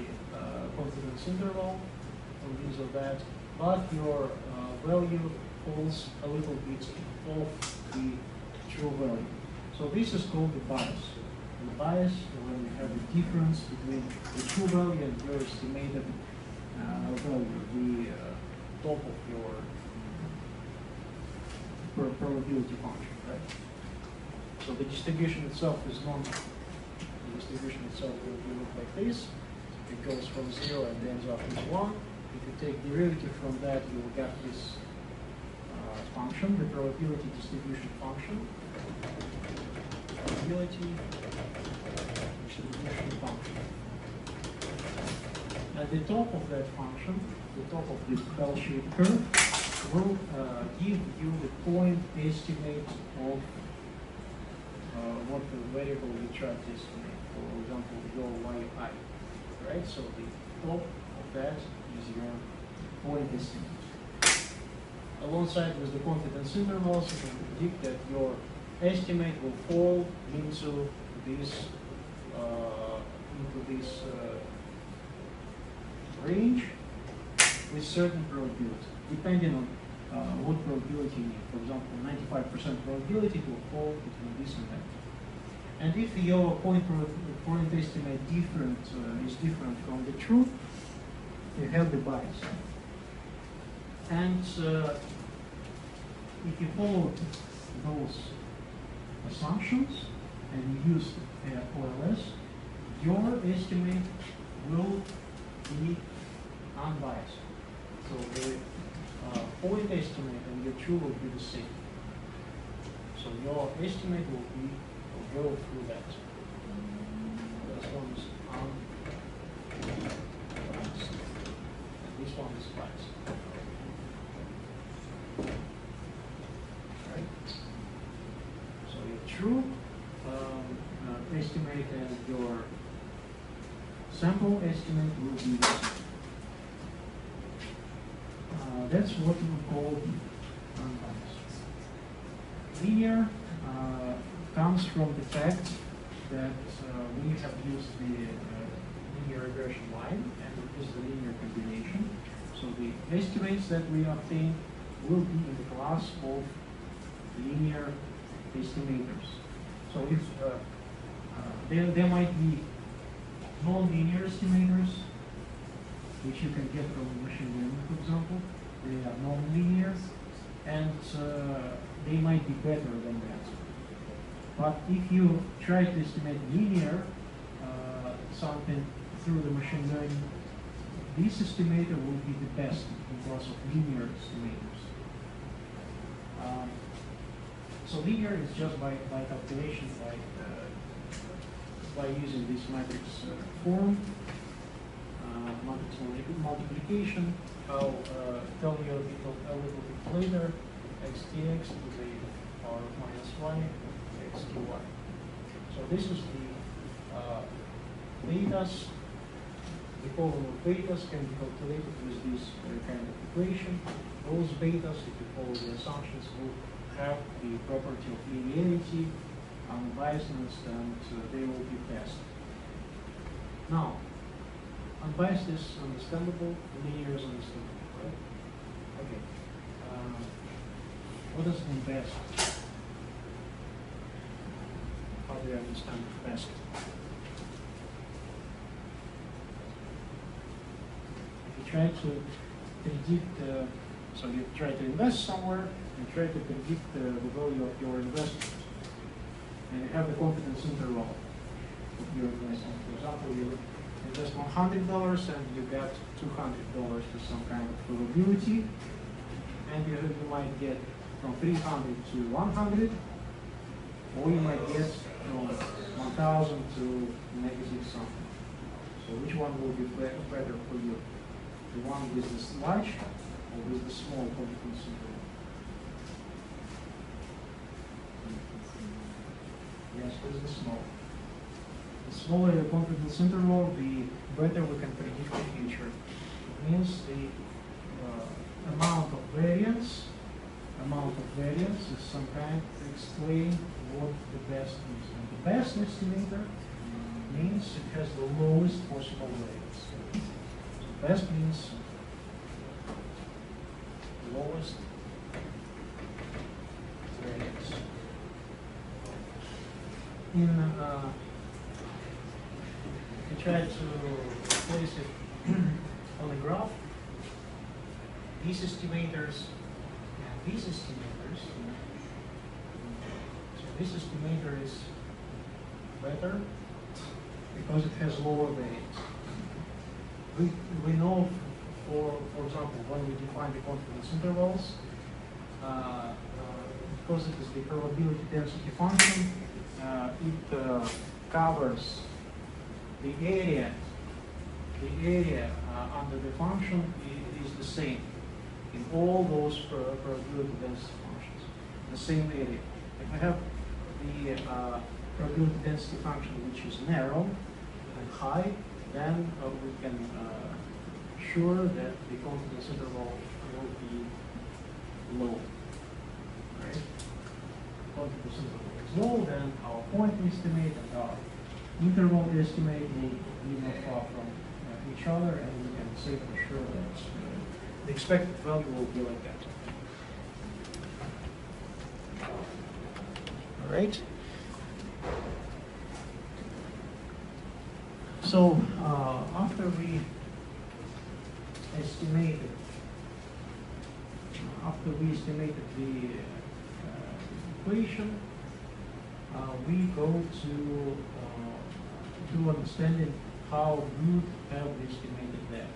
confidence interval, and these or that, but your value falls a little bit off the true value. So this is called the bias. The bias is when you have the difference between the true value and your estimated value, the top of your probability function, right? So the distribution itself is not, the distribution itself will look like this. It goes from 0 and ends up with 1. If you take derivative from that, you will get this function, the probability distribution function. Probability distribution function. At the top of that function, the top of this bell-shaped curve, will give you the point estimate of what the variable you try to estimate. For example, your yi, right? So the top of that is your point estimate. Alongside with the confidence intervals, you can predict that your estimate will fall into this range with certain probability, depending on what probability you need. For example, 95% probability to fall between this and that. And if your point estimate is different from the truth, you have the bias. And if you follow those assumptions and you use OLS, your estimate will be unbiased. So the point estimate and your true will be the same. So your estimate will go through that. This one is unbiased. And this one is biased. Right? So your true estimate and your sample estimate will be this. That's what we call unbiased. Linear comes from the fact that we have used the linear regression line and it is the linear combination. So the estimates that we obtain will be in the class of linear estimators. So if there might be non-linear estimators, which you can get from machine learning, for example. They are non-linear, and they might be better than that. But if you try to estimate linear something through the machine learning, this estimator will be the best because of linear estimators. So linear is just by calculation, by using this matrix form, matrix multiplication. I'll tell you a little bit later. Xtx to the power of -y, xty. So this is the betas. The column of betas can be calculated with this kind of equation. Those betas, if you follow the assumptions, will have the property of linearity, unbiasedness, and they will be best. Now, unbiased is understandable, linear is understandable, right? Okay. What does unbiased? How do you understand best? If you try to predict, so you try to invest somewhere, you try to predict the value of your investment, and you have the confidence interval of your investment. For example, you invest $100 and you get $200 to some kind of probability, and you might get from 300 to 100, or you might get from 1,000 to negative something. So which one will be better for you? The one with the large or with the small confidence interval? Yes, with the small. The smaller the confidence interval, the better we can predict the future. It means the amount of variance is some kind to explain what the best is. And the best estimator means it has the lowest possible variance. So best means lowest variance. You try to place it on the graph. These estimators and these estimators. So this estimator is better because it has lower variance. We know, for example, when we define the confidence intervals, because it is the probability density function, it covers the area under the function is the same in all those probability density functions, the same area. If we have the probability density function which is narrow and high, then we can sure that the confidence interval will be low. Right? Confidence interval is low, then our point estimate and our interval estimate will be not far from each other, and we can say for sure that the expected value will be like that. All right. So after we estimated the equation, we go to understanding how good have we estimated that.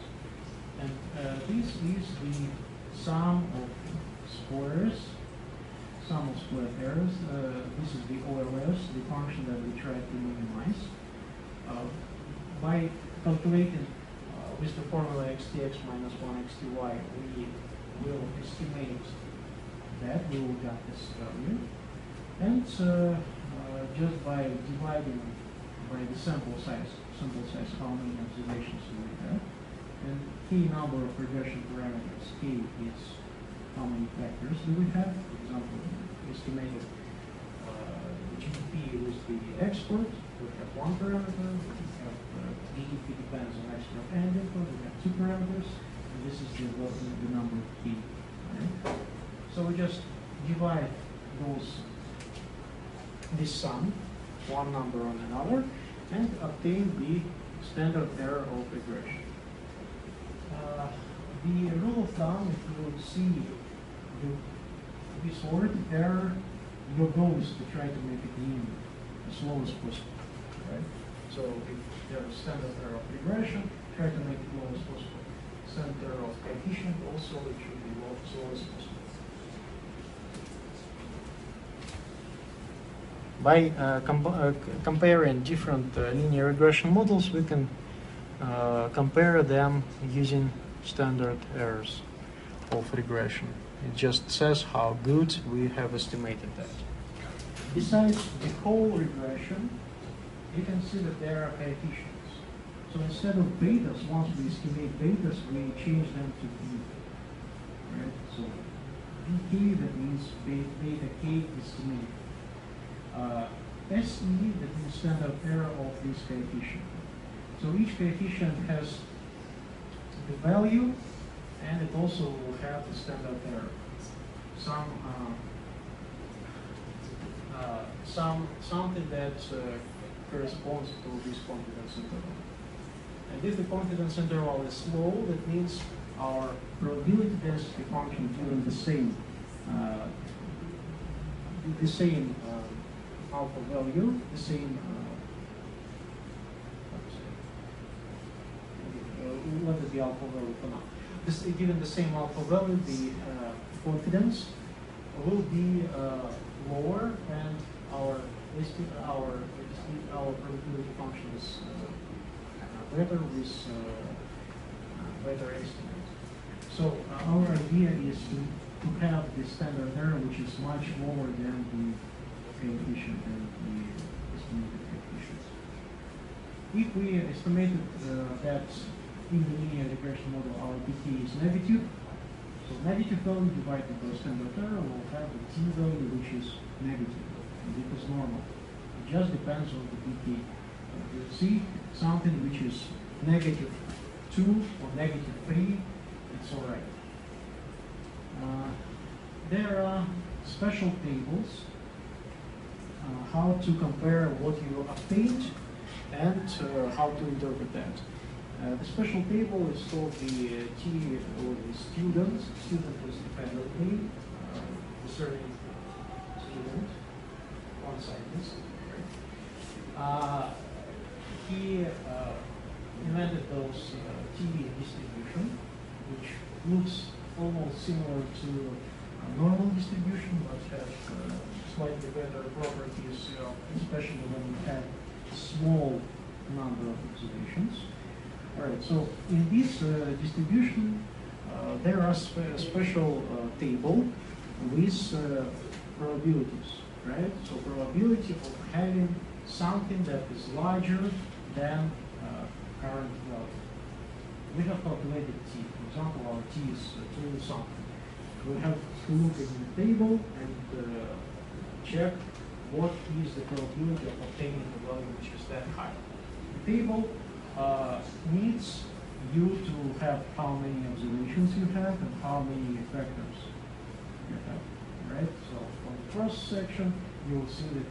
And this is the sum of squares. sum of squared errors. This is the OLS, the function that we try to minimize. By calculating with the formula xtx minus 1xty, we will estimate that we will get this value. And just by dividing by the sample size, how many observations do we have, and k number of regression parameters, k is how many factors do we have. For example, estimated GDP with the expert, we have one parameter. We have GDP depends on expert and input. We have two parameters, and this is the number of k. Right? So we just divide this sum, one number on another, and obtain the standard error of regression. The rule of thumb, if you would see this word error, your goal is to try to make it mean as low as possible. Right? So if there's standard error of regression, try to make it low as possible. Standard error of coefficient also, it should be low as possible. By comparing different linear regression models, we can compare them using standard errors of regression. It just says how good we have estimated that. Besides the whole regression, you can see that there are coefficients. So instead of betas, once we estimate betas, we change them to beta. Right? So bk, that means beta k estimated. SE, that means standard error of this coefficient. So each coefficient has the value, and it also will have the standard error. Something that corresponds to this confidence interval. And if the confidence interval is low, that means our probability density function given the same alpha value, the same what is the alpha value for now? Given the same alpha value, the confidence will be lower, and our probability function is better with better estimate. So our idea is to have the standard error, which is much lower than the coefficient and the estimated coefficients. If we estimated that in the linear regression model our bk is negative, so negative value divided by standard error will have a t value which is negative, and it is normal. It just depends on the bk. You see something which is negative 2 or negative 3, it's all right. There are special tables how to compare what you obtained and how to interpret that. The special table is called the T, or the student. Student is dependently discerning student, one scientist. He invented those T distribution, which looks almost similar to a normal distribution, but has slightly better properties, especially when you have a small number of observations. All right, so in this distribution, there are special table with probabilities, right? So probability of having something that is larger than current value. We have calculated t. For example, our t is 2 something. We have to look at the table and check what is the probability of obtaining the value which is that high. The table needs you to have how many observations you have and how many factors you have, right? So for the first section, you will see the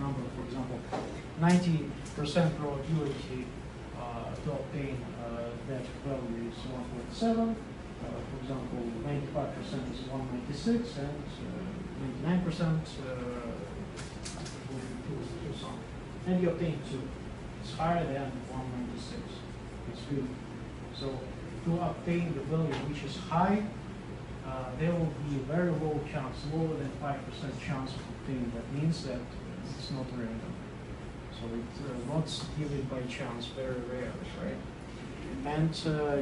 number, for example, 90% probability to obtain that value is 1.7. For example, 95% is 196, and 99% will be 2 something. And you obtain 2. It's higher than 196. It's good. So to obtain the value which is high, there will be a very low chance, lower than 5% chance of obtaining. That means that it's not random. So it's not given by chance, very rare, right? And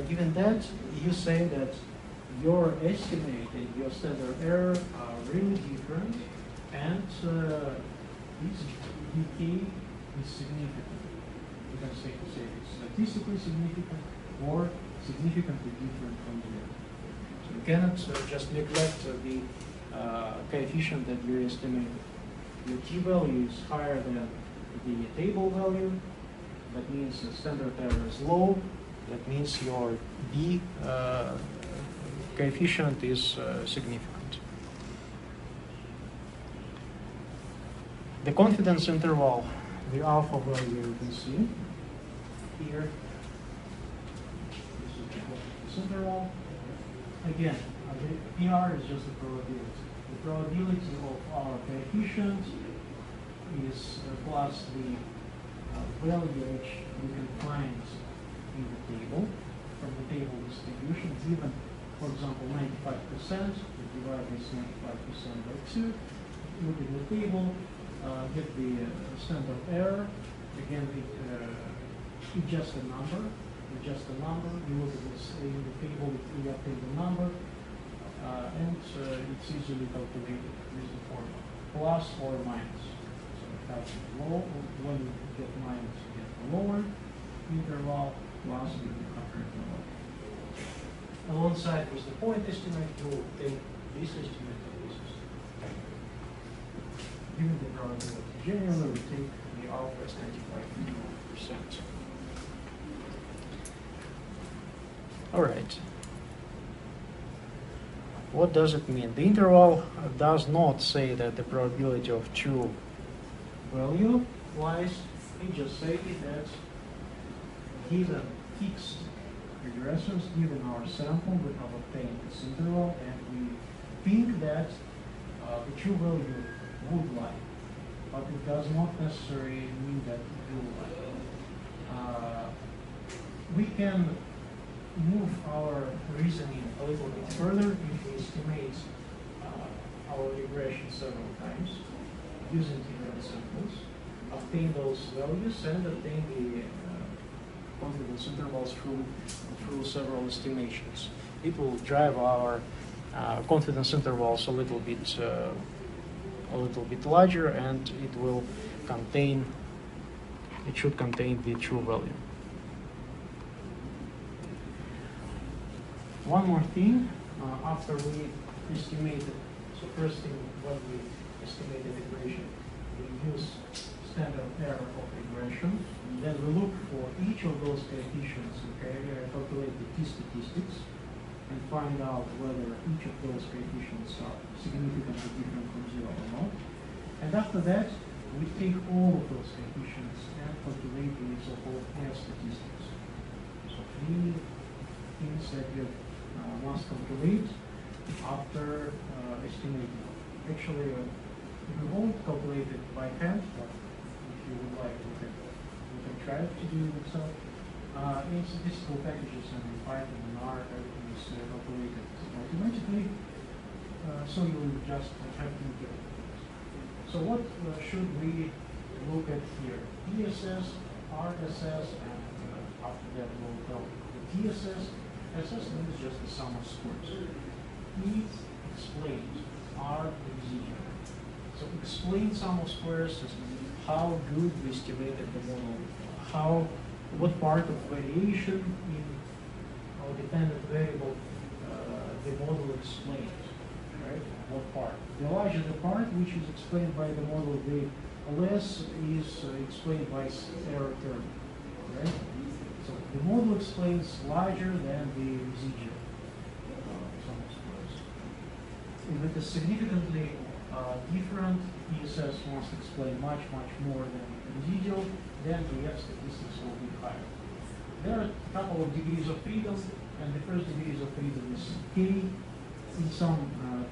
given that, you say that your estimate and your standard error are really different, and this decay is significant. You can say it's statistically significant or significantly different from zero. So you cannot just neglect the coefficient that you estimated. Your t-value is higher than the table value. That means the standard error is low. That means your B coefficient is significant. The confidence interval, the alpha value you can see here. This is the confidence interval. Again, the PR is just the probability. The probability of our coefficient is plus the value which we can find in the table, from the table distribution, given, for example, 95%, we divide this 95% by 2, look at the table, get the standard error, again, it's just a number, you look at this in the table, we obtain the number, and it's easily calculated with the formula, plus or minus. So we have low, when you get minus, you get the lower interval, plus we can compare the lower. Alongside with the point estimate, you will take this estimate and this estimate. Given the probability, generally we take the alpha as 95%. All right. What does it mean? The interval does not say that the probability of true value lies. It just says that given fixed regressions, given our sample, we have obtained this interval, and we think that the true value would lie, but it does not necessarily mean that it will lie. We can move our reasoning a little bit further if we estimate our regression several times using different samples, obtain those values, and obtain the confidence intervals through several estimations. It will drive our confidence intervals a little bit larger, and it should contain the true value. One more thing, after we estimated, so first thing when we estimated regression, we use standard error of regression, and then we look for each of those coefficients, okay, calculate the t-statistics, and find out whether each of those coefficients are significantly different from zero or not. And after that, we take all of those coefficients and calculate the so-called f-statistics. So three things that you must calculate after estimating. Actually, we won't calculate it by hand, but if you would like, we can try to do it yourself. In statistical packages and in Python and R, everything is calculated automatically, so you will just have to do it. So what should we look at here? TSS, RSS, and after that we'll tell the TSS. SS is just the sum of squares. It explains R residual. So explain sum of squares is how good we estimated the model, what part of variation in our dependent variable the model explains, right? What part? The larger the part which is explained by the model, the less is explained by error term, right? So the model explains larger than the residual sum of squares. If it is significantly different, TSS must explain much more than residual, then the F statistics will be higher. There are a couple of degrees of freedom, and the first degrees of freedom is K. In some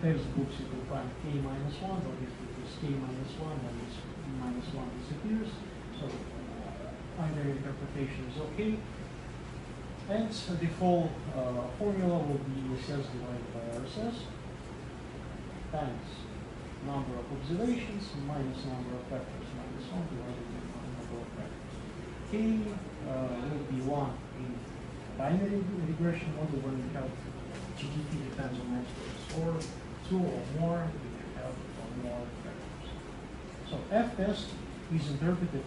textbooks you will find K minus 1, but if it is K minus 1, then this minus 1 disappears. So either interpretation is okay. And the full formula will be ESS divided by RSS times number of observations minus number of vectors minus 1 divided by number of vectors. K will be 1 in binary regression model when we have GDP depends on experts, or 2 or more if you have more vectors. So F test is interpreted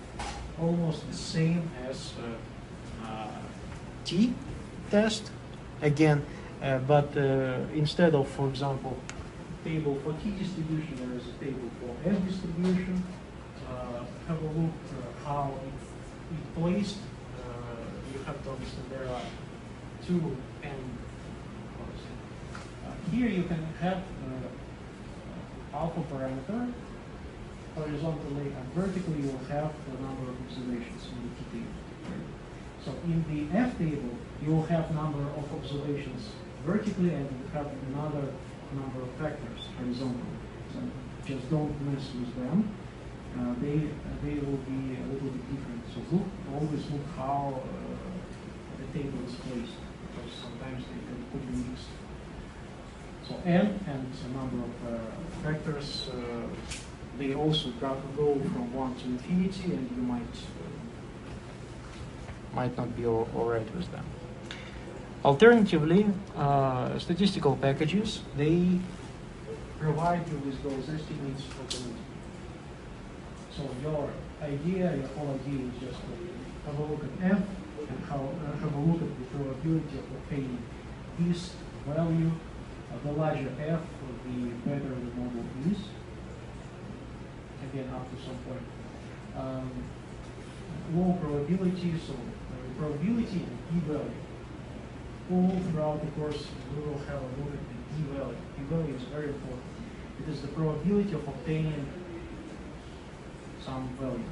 almost the same as T test again, but instead of, for example, table for T distribution, there is a table for F distribution. Have a look how it placed. You have to understand there are two n. Here you can have alpha parameter horizontally, and vertically you will have the number of observations in the T table. So in the F table, you will have number of observations vertically, and you have another number of vectors horizontally. So just don't mess with them. They will be a little bit different. So always look how the table is placed, because sometimes they could be mixed. So n and a number of vectors, they also go from 1 to infinity, and you might not be all right with them. Alternatively, statistical packages, they provide you with those estimates automatically. So your whole idea is just to have a look at F and have a look at the probability of obtaining this value. The larger F, the better the model is. Again, up to some point. Low probability, so probability and p-value. All throughout the course, we will have a look at the p-value. P-value is very important. It is the probability of obtaining some value.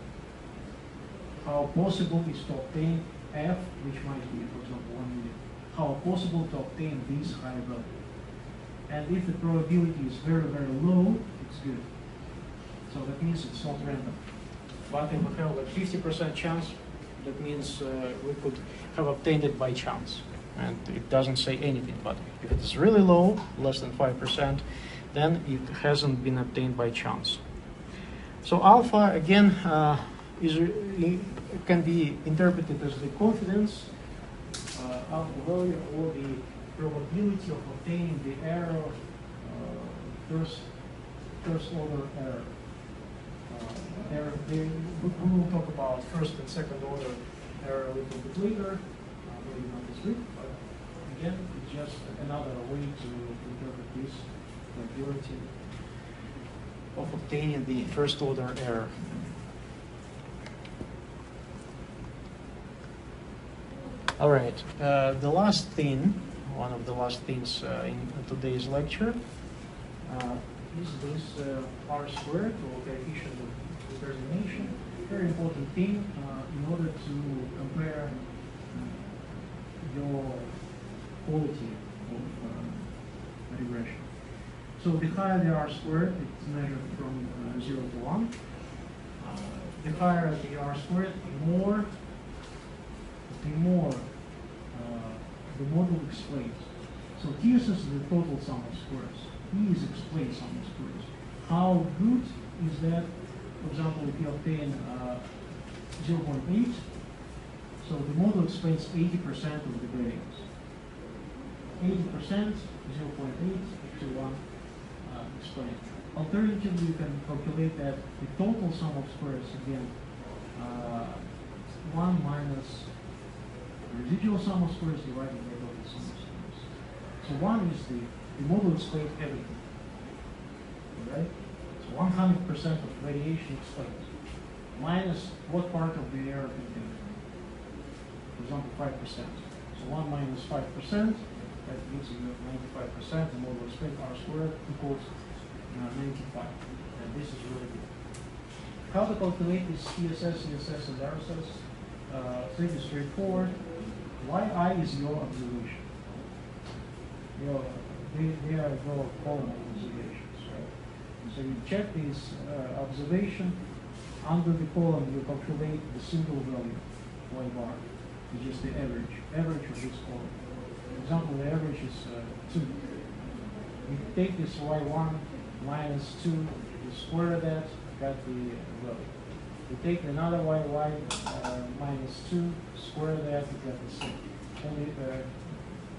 How possible is to obtain F, which might be, for example, 1 million. How possible to obtain this high value. And if the probability is very, very low, it's good. So that means it's not random. But if we have a 50% chance, that means we could have obtained it by chance. And it doesn't say anything. But if it is really low, less than 5%, then it hasn't been obtained by chance. So alpha, again, can be interpreted as the confidence alpha value, or the probability of obtaining the error, first order error. We will talk about first and second order error a little bit later, maybe not this week, but again, it's just another way to interpret this probability of obtaining the first order error. All right, the last thing, one of the last things in today's lecture is this R squared, or coefficient of determination. Very important thing in order to compare your quality of regression. So the higher the R squared, it's measured from 0 to 1. The higher the R squared, the more the model explains. So T is the total sum of squares. E is explained sum of squares. How good is that? For example, if you obtain 0.8, so the model explains 80% of the variance. 80%, 0.8 to 1 explained. Alternatively, you can calculate that the total sum of squares, again, 1 minus the residual sum of squares divided by total sum of squares. So 1 is the model explains everything. Right? So 100% of variation explains. Minus what part of the error contains? For example, 5%. So 1 minus 5%, that gives you 95%. The model explains R squared equals 95. And this is really good. How to calculate this ESS, ESS, and RSS? Pretty straightforward. Yi is your observation. They are your column observations, right? So you check this observation. Under the column, you calculate the single value, Y bar. It's just the average of this score. For example, the average is 2. You take this y1 minus 2, you square that, got the value. You take another y minus 2, square that, you get the same. And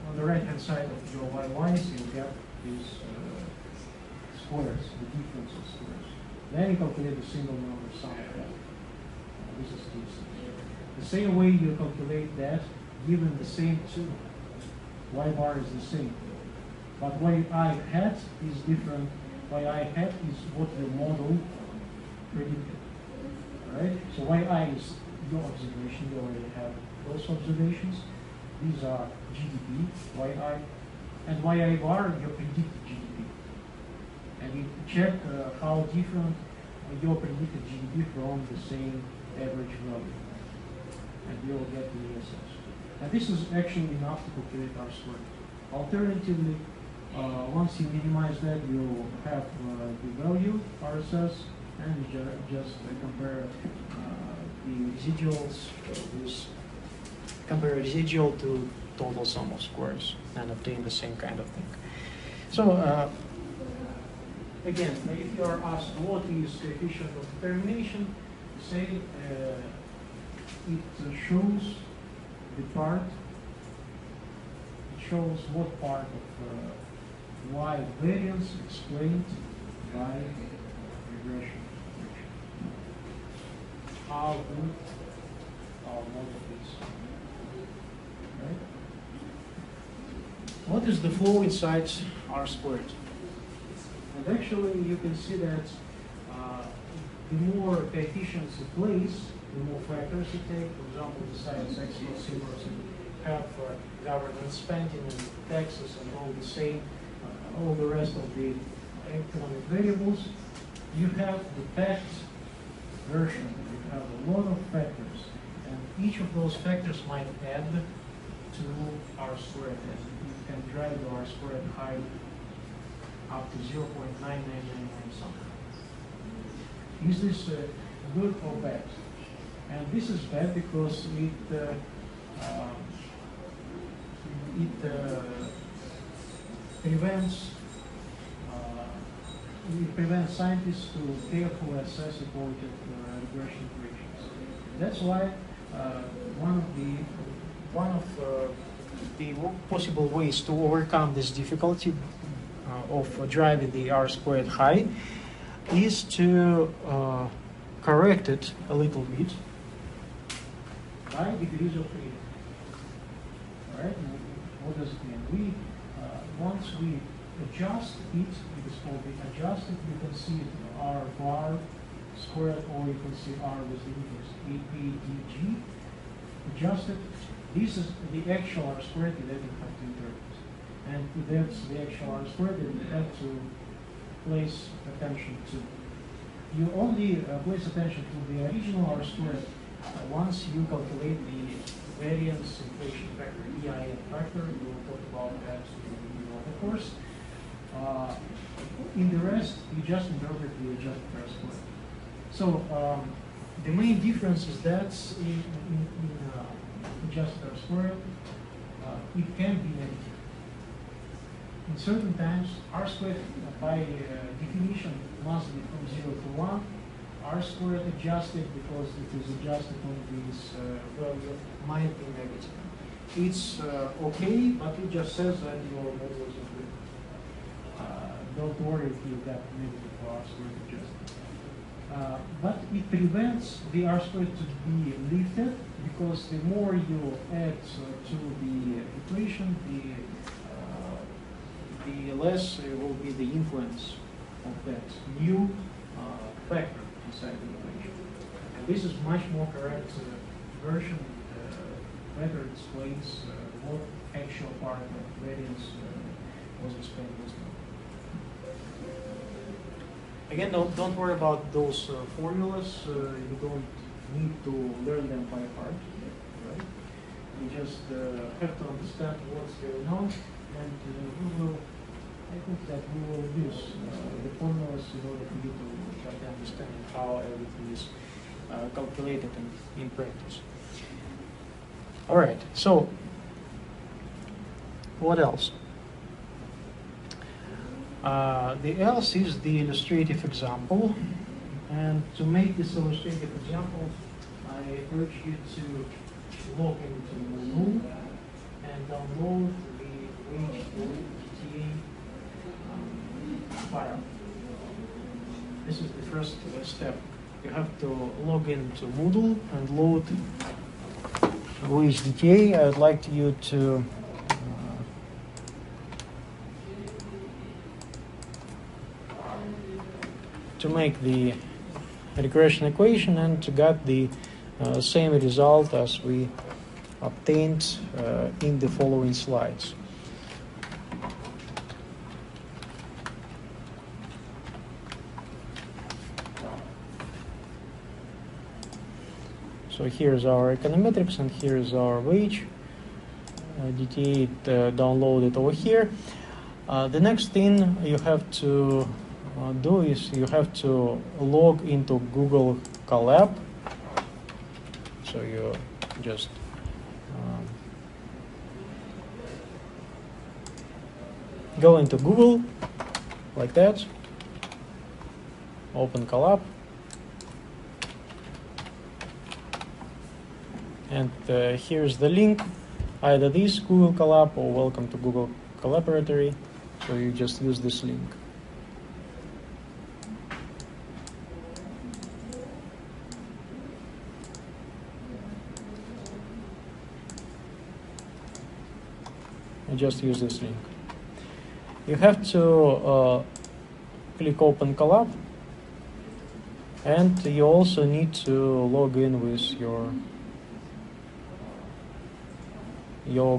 on the right hand side of your y1s, you get these squares, the difference of squares. Then you calculate the single number sum of that. This is this. The same way you calculate that, given the same 2, y bar is the same. But y I hat is different. Y I hat is what the model predicted. Alright? So y I is your observation, you already have those observations. These are GDP, y I, and y I bar, your predicted GDP. And you check how different your predicted GDP from the same average value. And you'll get the ESS. And this is actually enough to calculate R squared. Alternatively, once you minimize that, you'll have the value, RSS, and you just compare the residuals with compare residual to total sum of squares and obtain the same kind of thing. So again, if you are asked what is coefficient of determination, say it shows the part, it shows what part of y variance explained by regression. How good our model is. Right? What is the flow inside R squared? And actually, you can see that the more coefficients you place, the more factors you take. For example, the sinus x plus c have government spending and taxes and all the same, all the rest of the economic variables. You have the packed version. You have a lot of factors, and each of those factors might add to R squared, and you can drive the R squared high up to 0.9999 something. Is this good or bad? And this is bad because it prevents scientists to carefully assess the quality of regression equations. That's why one of the possible ways to overcome this difficulty of driving the R squared high is to correct it a little bit by degrees of freedom. All right? What does it mean? Once we adjust it, it is called the adjusted, you can see R bar squared, or you can see R with the inverse, APDG. Adjusted. This is the actual R squared, you didn't have to interpret. And if that's the actual R squared, then you have to place attention to. You only place attention to the original R squared once you calculate the variance inflation factor, EIN factor. We will talk about that in the course. In the rest, you just interpret the adjusted R squared. So the main difference is that in adjusted R squared, it can be negative. In certain times, R squared, by definition, must be from 0 to 1. R squared adjusted, because it is adjusted on this value, might be negative. It's okay, but it just says that your model is good. Don't worry if you got negative R squared adjusted. But it prevents the R squared to be lifted, because the more you add to the equation, the less will be the influence of that new factor inside the equation. And this is much more correct version. Better explains what actual part of variance was explained this time. Again, don't worry about those formulas. You don't need to learn them by heart, right? You just have to understand what's going on, and I think that we will use the formulas in order for you to try to understand how everything is calculated in practice. All right, so what else? The else is the illustrative example, and to make this illustrative example, I urge you to log into Moodle and download the HTTP file. This is the first step. You have to log into Moodle and load OHDTA. I would like you to make the regression equation and to get the same result as we obtained in the following slides. So here's our econometrics and here's our wage. DTA downloaded over here. The next thing you have to do is you have to log into Google Colab. So you just go into Google like that, open Colab, and here's the link, either this Google Colab or welcome to Google Collaboratory. So you just use this link. And just use this link. You have to click Open Colab, and you also need to log in with your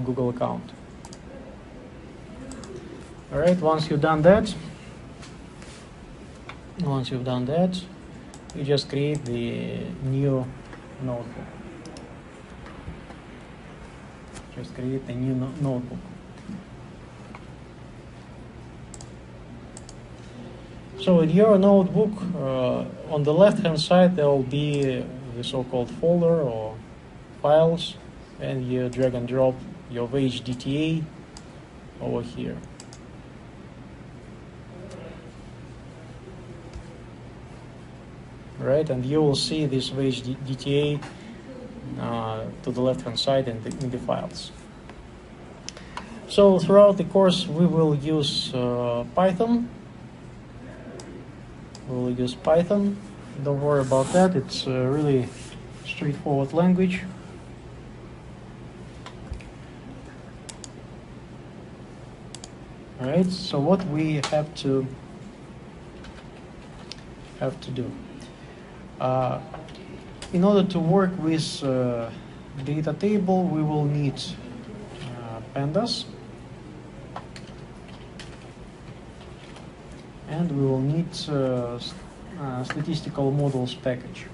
Google account. All right, once you've done that, you just create the new notebook. Just create a new notebook. So in your notebook, on the left-hand side, there will be the so-called folder or files, and you drag and drop your wage DTA over here. Right, and you will see this wage DTA to the left-hand side in the files. So throughout the course, we will use Python. Don't worry about that. It's a really straightforward language. All right. So what we have to do in order to work with data table, we will need pandas. And we will need statistical models package.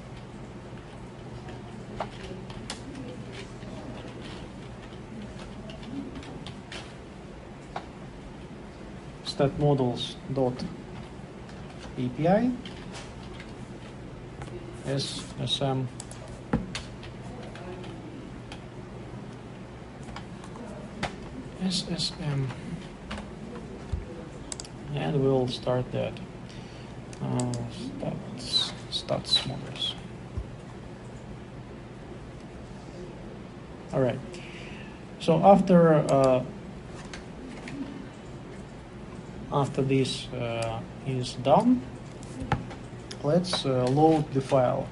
statmodels.api SSM and we'll start that. Stats models. All right. So after this is done, let's load the file.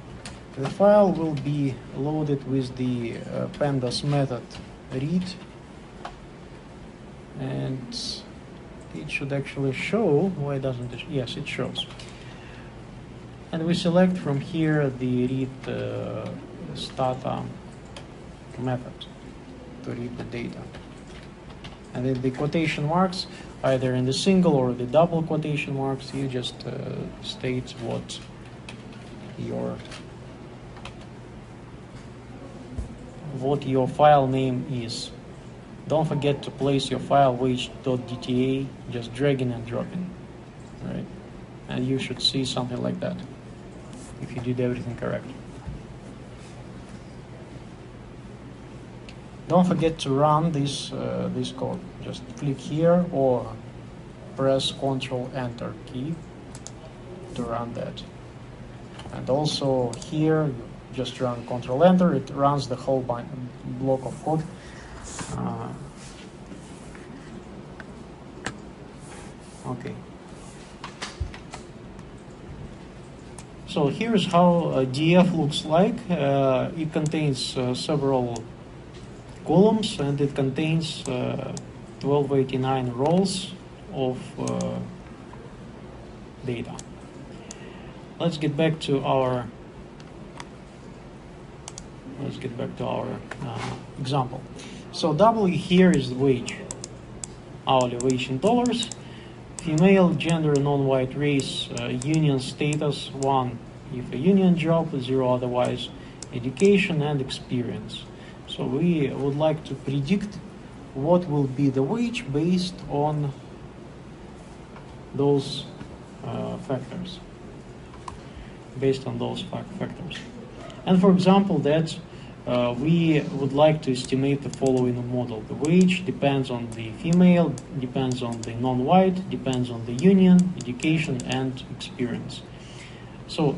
The file will be loaded with the pandas method read, and it should actually show. Why doesn't it? Yes, it shows. And we select from here the read stata method to read the data. And then the quotation marks, either in the single or the double quotation marks, you just state what your file name is. Don't forget to place your file wage.dta, just dragging and dropping, right? And you should see something like that if you did everything correct. Don't forget to run this code. Just click here or press Ctrl Enter key to run that. And also here, just run Ctrl Enter. It runs the whole block of code. Okay. So here's how DF looks like. It contains several columns, and it contains 1289 rows of data. Let's get back to our example. So W here is the wage, hourly wage in dollars. Female, gender, non-white race, union status 1 if a union job, 0 otherwise, education and experience. So we would like to predict what will be the wage based on those factors. And for example, that we would like to estimate the following model. The wage depends on the female, depends on the non-white, depends on the union, education, and experience. So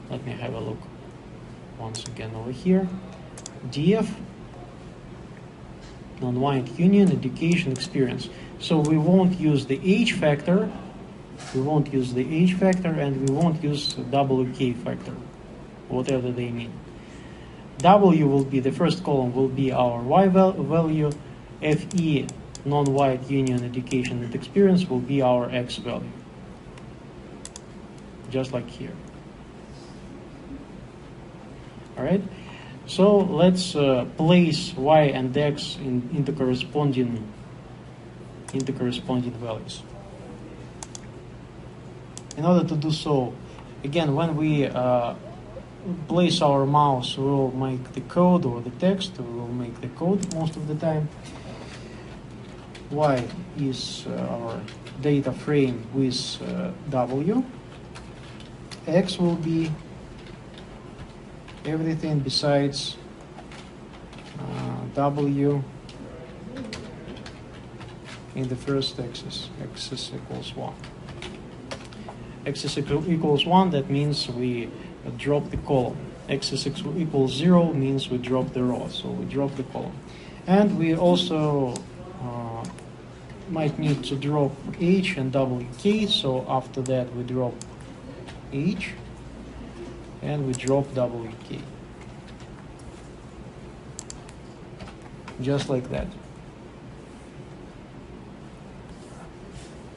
let me have a look once again over here. DF, non-white, union, education, experience. So we won't use the age factor. We won't use the age factor, and we won't use WK factor, whatever they mean. W will be, the first column will be our Y value. FE, non-white, union, education, and experience will be our X value. Just like here. Alright, so let's place Y and X into corresponding values. In order to do so, again, when we place our mouse, we will make the code or the text. We will make the code most of the time. Y is our data frame with W. X will be everything besides W in the first axis. Axis equals 1. Axis equals 1, that means we drop the column. Axis equals 0 means we drop the row, so we drop the column. And we also might need to drop H and WK, so after that we drop H and we drop WK. Just like that.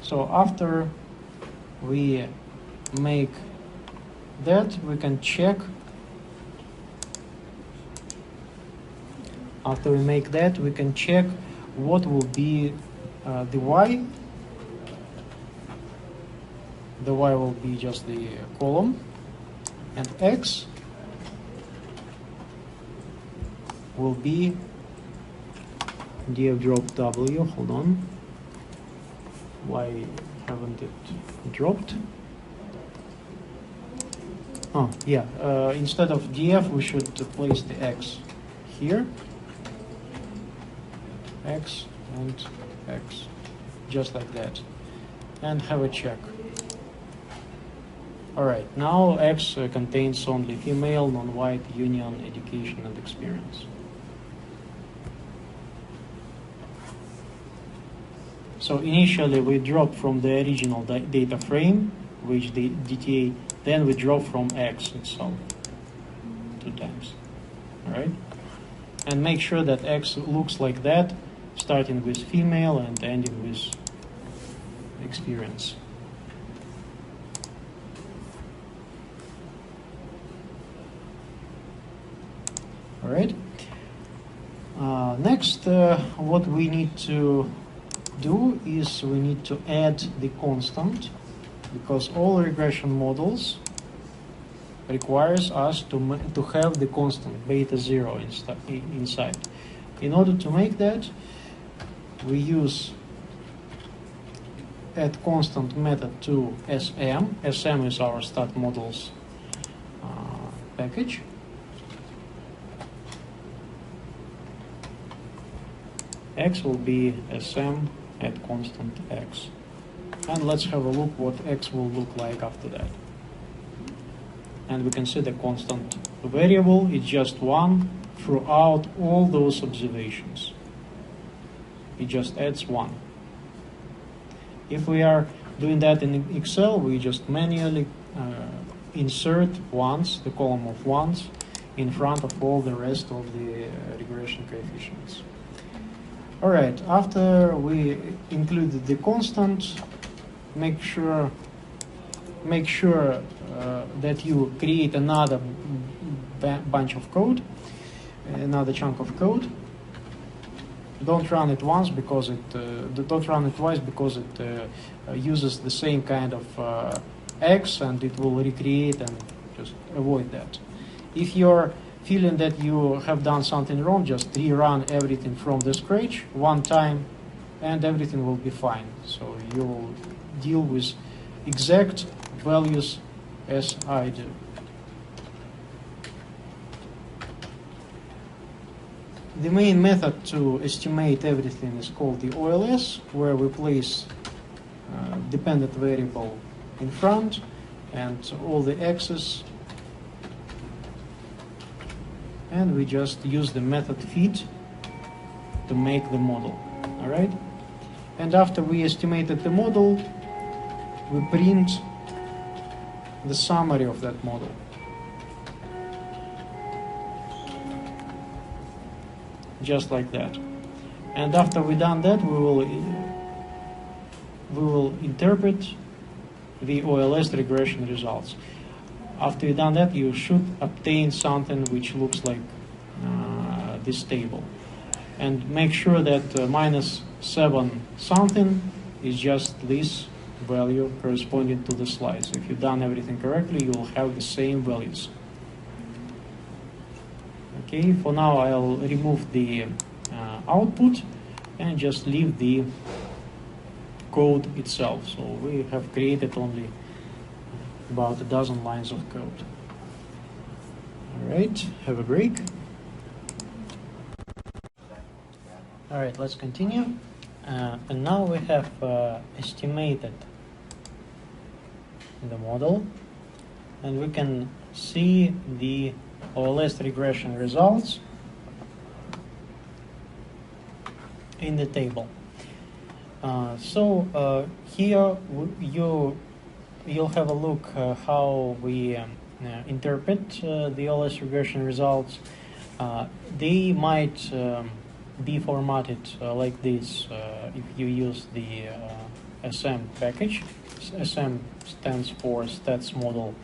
So after we make that, we can check. After we make that, we can check what will be the Y. The Y will be just the column, and X will be df drop W. Hold on. Why haven't it dropped? Oh, yeah. Instead of df, we should place the X here. X and X, just like that, and have a check. Alright, now X contains only female, non-white, union, education, and experience. So initially we drop from the original data frame, which the DTA, then we drop from X itself 2 times. Alright? And make sure that X looks like that, starting with female and ending with experience. Alright. Next, what we need to do is we need to add the constant, because all regression models requires us to have the constant beta 0 inside. In order to make that, we use add constant method to SM. SM is our stat models package. x will be Sm at constant x. And let's have a look what x will look like after that. And we can see the constant variable is just 1 throughout all those observations. It just adds 1. If we are doing that in Excel, we just manually insert ones, the column of ones, in front of all the rest of the regression coefficients. All right, after we included the constant, make sure that you create another bunch of code, another chunk of code. Don't run it once because don't run it twice because it uses the same kind of X and it will recreate, and just avoid that. If you're feeling that you have done something wrong, just rerun everything from the scratch one time and everything will be fine. So you will deal with exact values as I do. The main method to estimate everything is called the OLS, where we place dependent variable in front and all the x's, and we just use the method fit to make the model. All right? And after we estimated the model, we print the summary of that model. Just like that. And after we done that, we will interpret the OLS regression results. After you done that, you should obtain something which looks like this table. And make sure that -7 something is just this value corresponding to the slice. If you've done everything correctly, you will have the same values. Okay, for now I'll remove the output and just leave the code itself. So we have created only about a dozen lines of code. All right, have a break. All right, let's continue. And now we have estimated the model, and we can see the OLS regression results in the table. Here you'll have a look how we interpret the OLS regression results. They might be formatted like this if you use the SM package. SM stands for Stats Model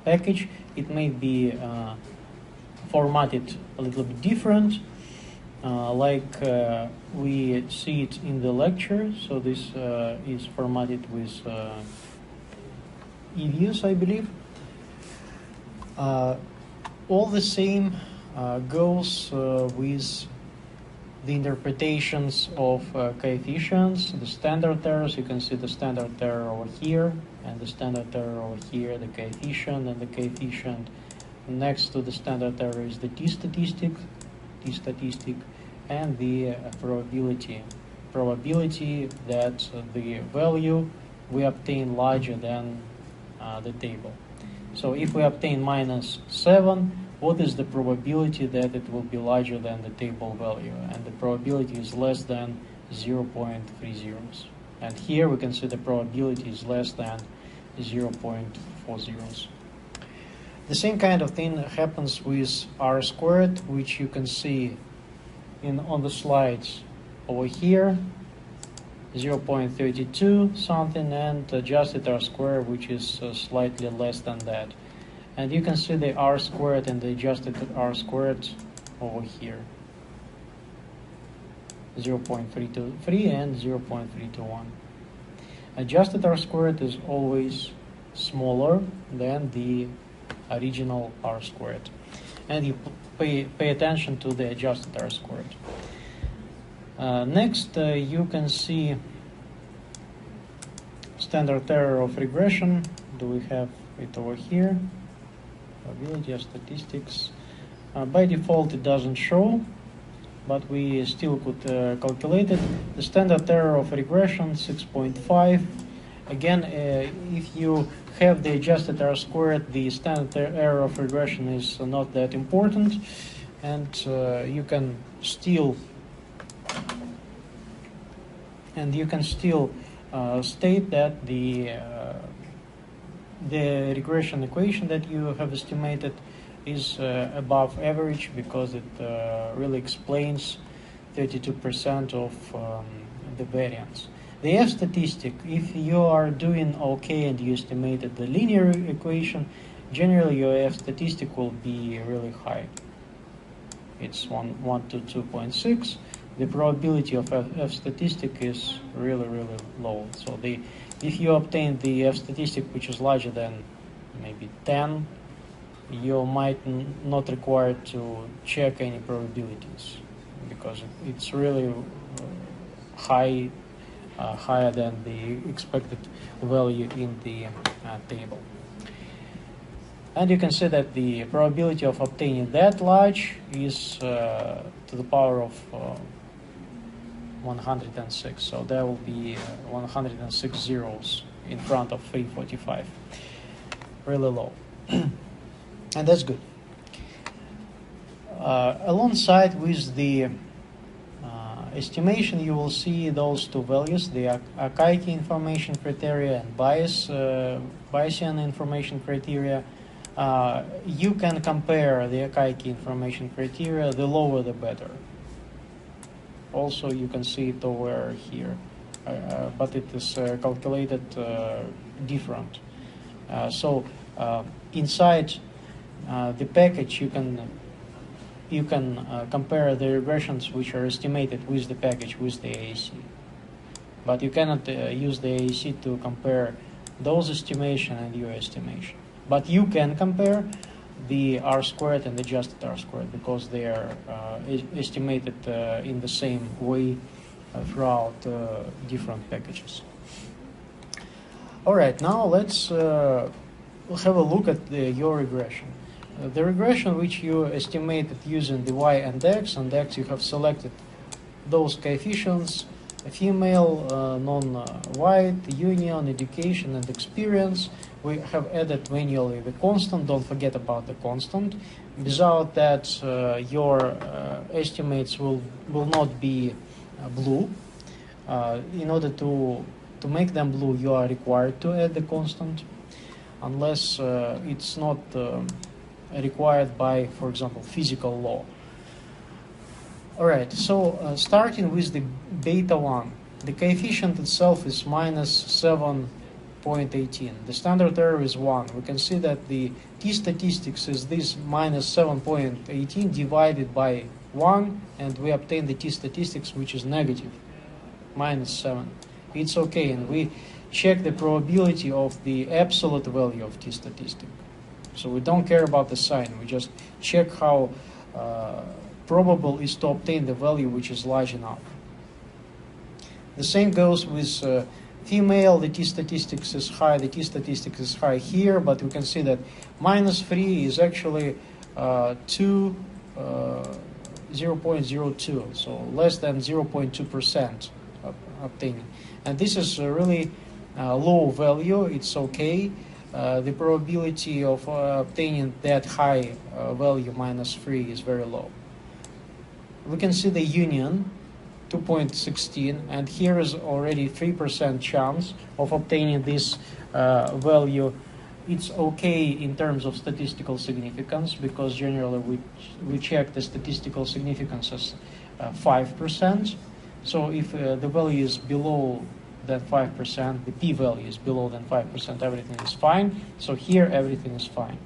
package. It may be formatted a little bit different, like we see it in the lecture. So this is formatted with EViews, I believe. All the same goes with the interpretations of coefficients, the standard errors. You can see the standard error over here, and the standard error over here, the coefficient, and the coefficient next to the standard error is the t-statistic, and the probability that the value we obtain larger than the table. So if we obtain -7, what is the probability that it will be larger than the table value? And the probability is less than 0.30. And here we can see the probability is less than 0.40. The same kind of thing happens with R-squared, which you can see on the slides over here, 0.32 something, and adjusted R-squared, which is slightly less than that. And you can see the R-squared and the adjusted R-squared over here, 0.323 and 0.321. Adjusted R-squared is always smaller than the original R-squared. And you pay attention to the adjusted R-squared. Next, you can see standard error of regression. Do we have it over here? Probability of statistics. By default, it doesn't show. but we still could calculate it. The standard error of regression 6.5. Again, if you have the adjusted R-squared, the standard error of regression is not that important, and you can still state that the regression equation that you have estimated is above average, because it really explains 32% of the variance. The F statistic, if you are doing okay and you estimated the linear equation, generally your F statistic will be really high. It's 1 to 2.6. The probability of F statistic is really low. So if you obtain the F statistic which is larger than maybe 10, you might not require to check any probabilities, because it's really high, higher than the expected value in the table. And you can see that the probability of obtaining that large is to the power of 106. So there will be 106 zeros in front of 345. Really low. And that's good. Alongside with the estimation, you will see those two values, the Akaike information criteria and Bayesian information criteria. You can compare the Akaike information criteria, the lower the better. Also, you can see it over here, but it is calculated different. So inside the package, you can compare the regressions which are estimated with the package with the AAC, but you cannot use the AAC to compare those estimation and your estimation. But you can compare the R-squared and adjusted R-squared, because they are estimated in the same way throughout different packages. All right, now let's have a look at your regression. The regression which you estimated using the Y and X you have selected those coefficients: female, non-white, union, education, and experience. We have added manually the constant. Don't forget about the constant. Without that, your estimates will not be blue. In order to make them blue, you are required to add the constant, unless it's not required by, for example, physical law. All right, so starting with the beta 1, the coefficient itself is minus 7.18. The standard error is 1. We can see that the t-statistics is this minus 7.18 divided by 1, and we obtain the t-statistics which is negative, minus 7. It's okay, and we check the probability of the absolute value of t-statistic. So we don't care about the sign, we just check how probable is to obtain the value which is large enough. The same goes with female. The t-statistics is high, the t-statistics is high here, but we can see that minus 3 is actually 0.02, so less than 0.2% obtaining. And this is a really low value. It's okay. The probability of obtaining that high value, minus 3, is very low. We can see the union, 2.16, and here is already 3% chance of obtaining this value. It's okay in terms of statistical significance, because generally we check the statistical significance as 5%. So if the value is below than 5%, the p-value is below than 5%, everything is fine. So here everything is fine.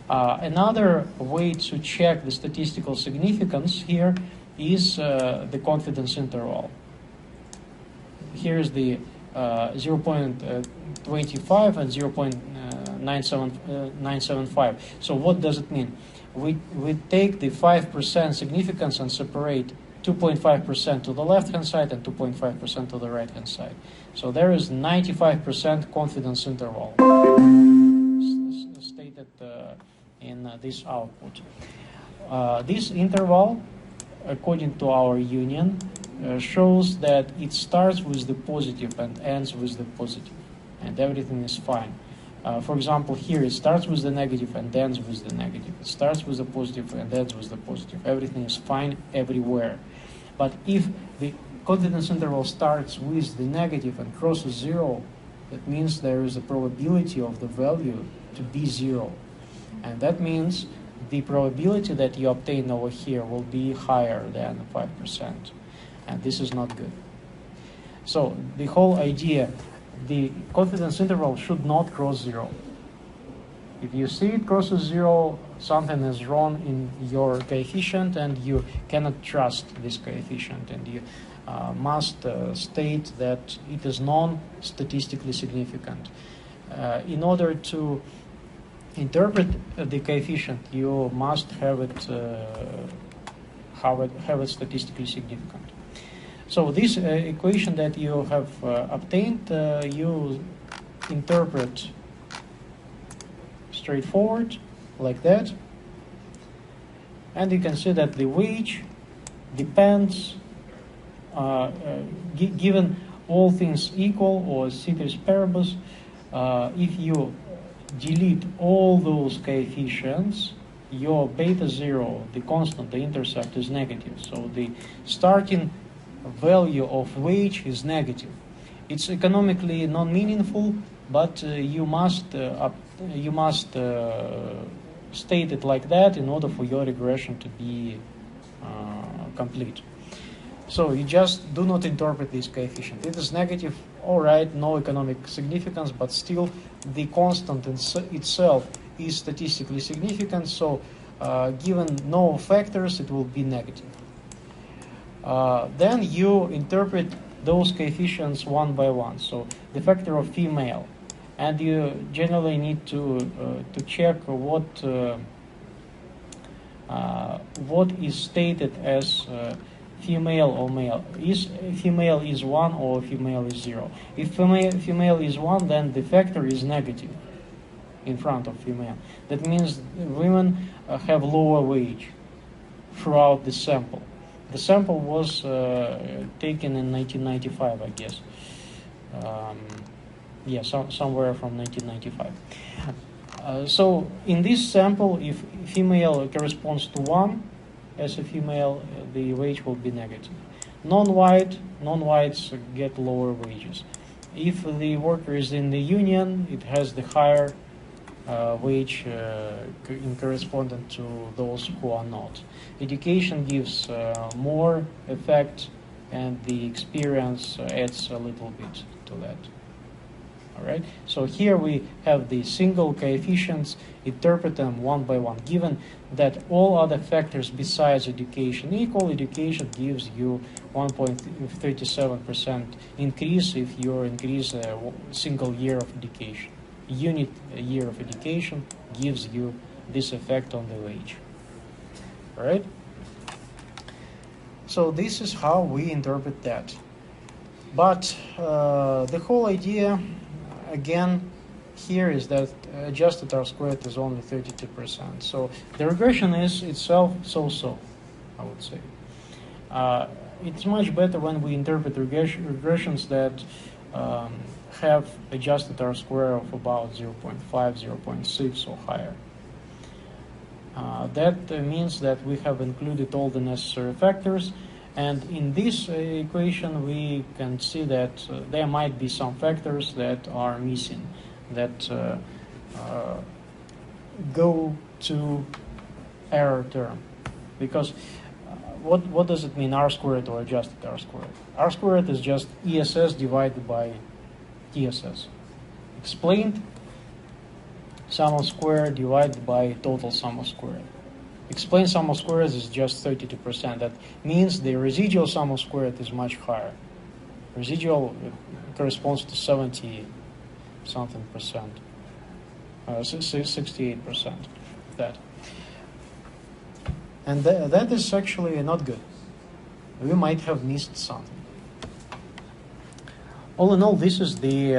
Another way to check the statistical significance here is the confidence interval. Here is the 0.25 and 0.975. So what does it mean? We take the 5% significance and separate 2.5% to the left-hand side and 2.5% to the right-hand side. So there is 95% confidence interval stated in this output. This interval according to our union, shows that it starts with the positive and ends with the positive, and everything is fine. For example, here it starts with the negative and ends with the negative. It starts with the positive and ends with the positive. Everything is fine everywhere. But if the confidence interval starts with the negative and crosses zero, that means there is a probability of the value to be zero. And that means the probability that you obtain over here will be higher than 5%. And this is not good. So the whole idea, the confidence interval should not cross zero. If you see it crosses zero, something is wrong in your coefficient and you cannot trust this coefficient, and you must state that it is non-statistically significant. In order to interpret the coefficient, you must have it statistically significant. So this equation that you have obtained, you interpret straightforward like that, and you can see that the wage depends, given all things equal or ceteris paribus, if you delete all those coefficients, your beta zero, the constant, the intercept, is negative. So the starting value of wage is negative. It's economically non-meaningful, but you must state it like that in order for your regression to be complete. So you just do not interpret this coefficient. It is negative, all right, no economic significance, but still the constant itself is statistically significant, so given no factors, it will be negative. Then you interpret those coefficients one by one. So the factor of female, and you generally need to check what is stated as female or male. Is female is 1 or female is 0? If female is 1, then the factor is negative in front of female. That means women have lower wage throughout the sample. The sample was taken in 1995, I guess. Somewhere from 1995. So in this sample, if female corresponds to 1 as a female, the wage will be negative. Non-whites get lower wages. If the worker is in the union, it has the higher wage in correspondent to those who are not. Education gives more effect, and the experience adds a little bit to that. All right. So here we have the single coefficients. Interpret them one by one. Given that all other factors besides education equal, education gives you 1.37% increase if you increase a single year of education. Unit year of education gives you this effect on the wage. All right. So this is how we interpret that. But the whole idea, again, here is that adjusted R squared is only 32%. So the regression is itself so-so, I would say. It's much better when we interpret regressions that have adjusted R square of about 0.5, 0.6 or higher. That means that we have included all the necessary factors, and in this equation we can see that there might be some factors that are missing, that go to error term. Because what does it mean, R squared or adjusted R squared? R squared is just ESS divided by TSS. Explained sum of square divided by total sum of square. Explained sum of squares is just 32%. That means the residual sum of squared is much higher. Residual corresponds to 70-something percent, 68% of that. And that is actually not good. We might have missed something. All in all, this is the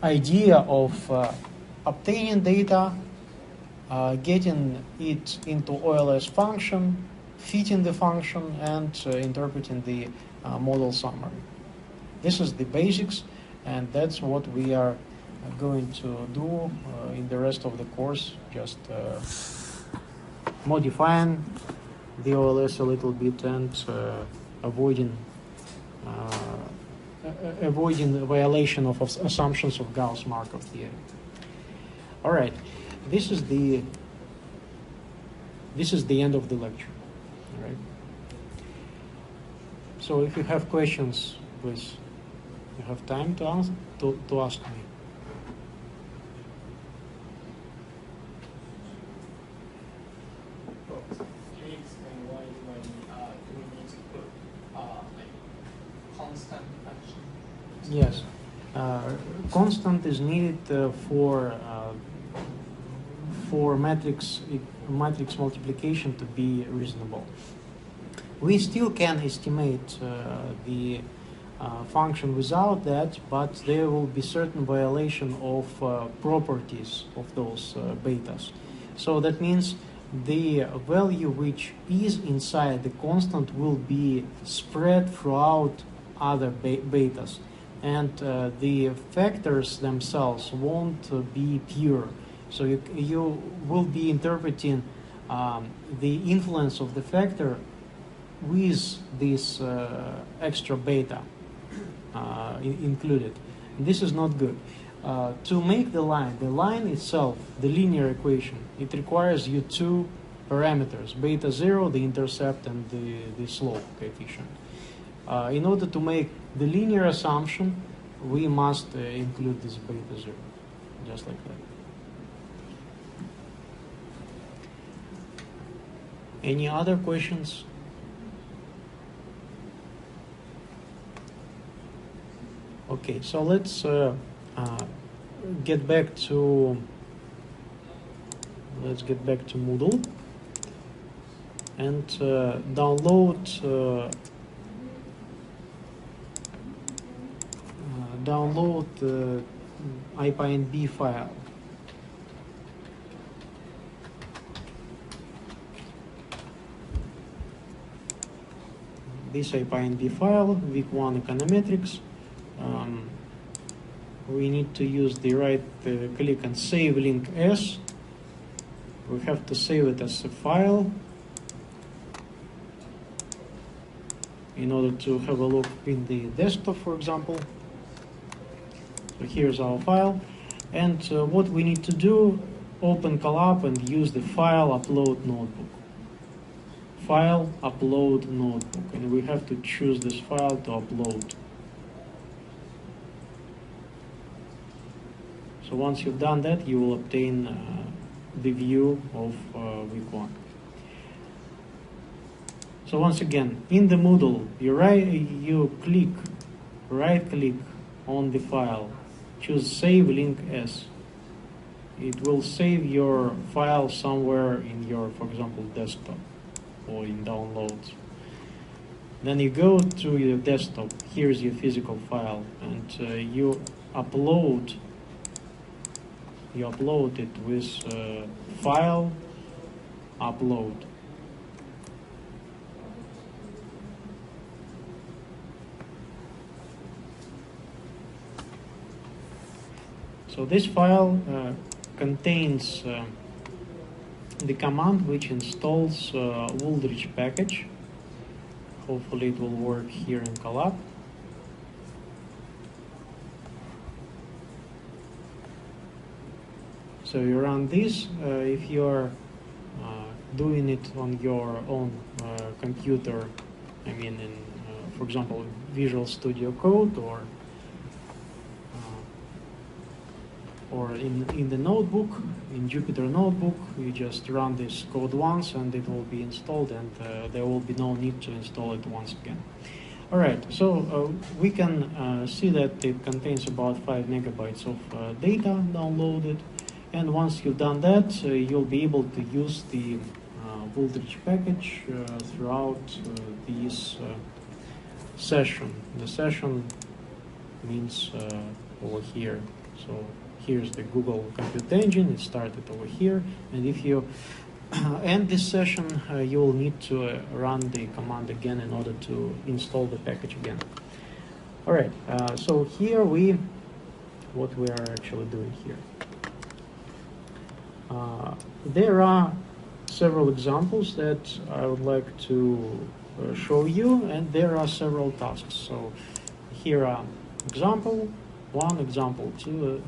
idea of obtaining data, getting it into OLS function, fitting the function, and interpreting the model summary. This is the basics, and that's what we are going to do in the rest of the course, just modifying the OLS a little bit and avoiding the violation of assumptions of Gauss-Markov theory. All right, this is the end of the lecture. All right. So if you have questions, please, you have time to ask me. Can you explain why do we need to put like constant function? Yes, constant is needed for matrix multiplication to be reasonable. We still can estimate the function without that, but there will be certain violation of properties of those betas. So that means the value which is inside the constant will be spread throughout other betas, and the factors themselves won't be pure. So you will be interpreting the influence of the factor with this extra beta included. This is not good. To make the line itself, the linear equation, it requires you two parameters, beta 0, the intercept, and the slope coefficient. In order to make the linear assumption, we must include this beta 0, just like that. Any other questions? Okay, so let's get back to Moodle and download the IPNB file. This IPNB file, week 1 econometrics. We need to use the right click and save link as. We have to save it as a file in order to have a look in the desktop, for example. So here's our file, and what we need to do, open Colab and use the file upload notebook. File upload notebook, and we have to choose this file to upload. So once you've done that, you will obtain the view of week 1. So once again, in the Moodle, you right click on the file, choose save link as. It will save your file somewhere in your, for example, desktop or in downloads. Then you go to your desktop, here's your physical file, and you upload it with file upload. So this file contains the command which installs Wooldridge package. Hopefully it will work here in Colab. So you run this. If you're doing it on your own computer, I mean in, for example, Visual Studio Code or in the notebook, in Jupyter Notebook, you just run this code once and it will be installed, and there will be no need to install it once again. All right, so we can see that it contains about 5 megabytes of data downloaded, and once you've done that, you'll be able to use the Wooldridge package throughout this session. The session means over here. So here's the Google Compute Engine. It started over here, and if you end this session, you will need to run the command again in order to install the package again. All right, so here what we are actually doing here. There are several examples that I would like to show you, and there are several tasks. So here are example 1, example 2,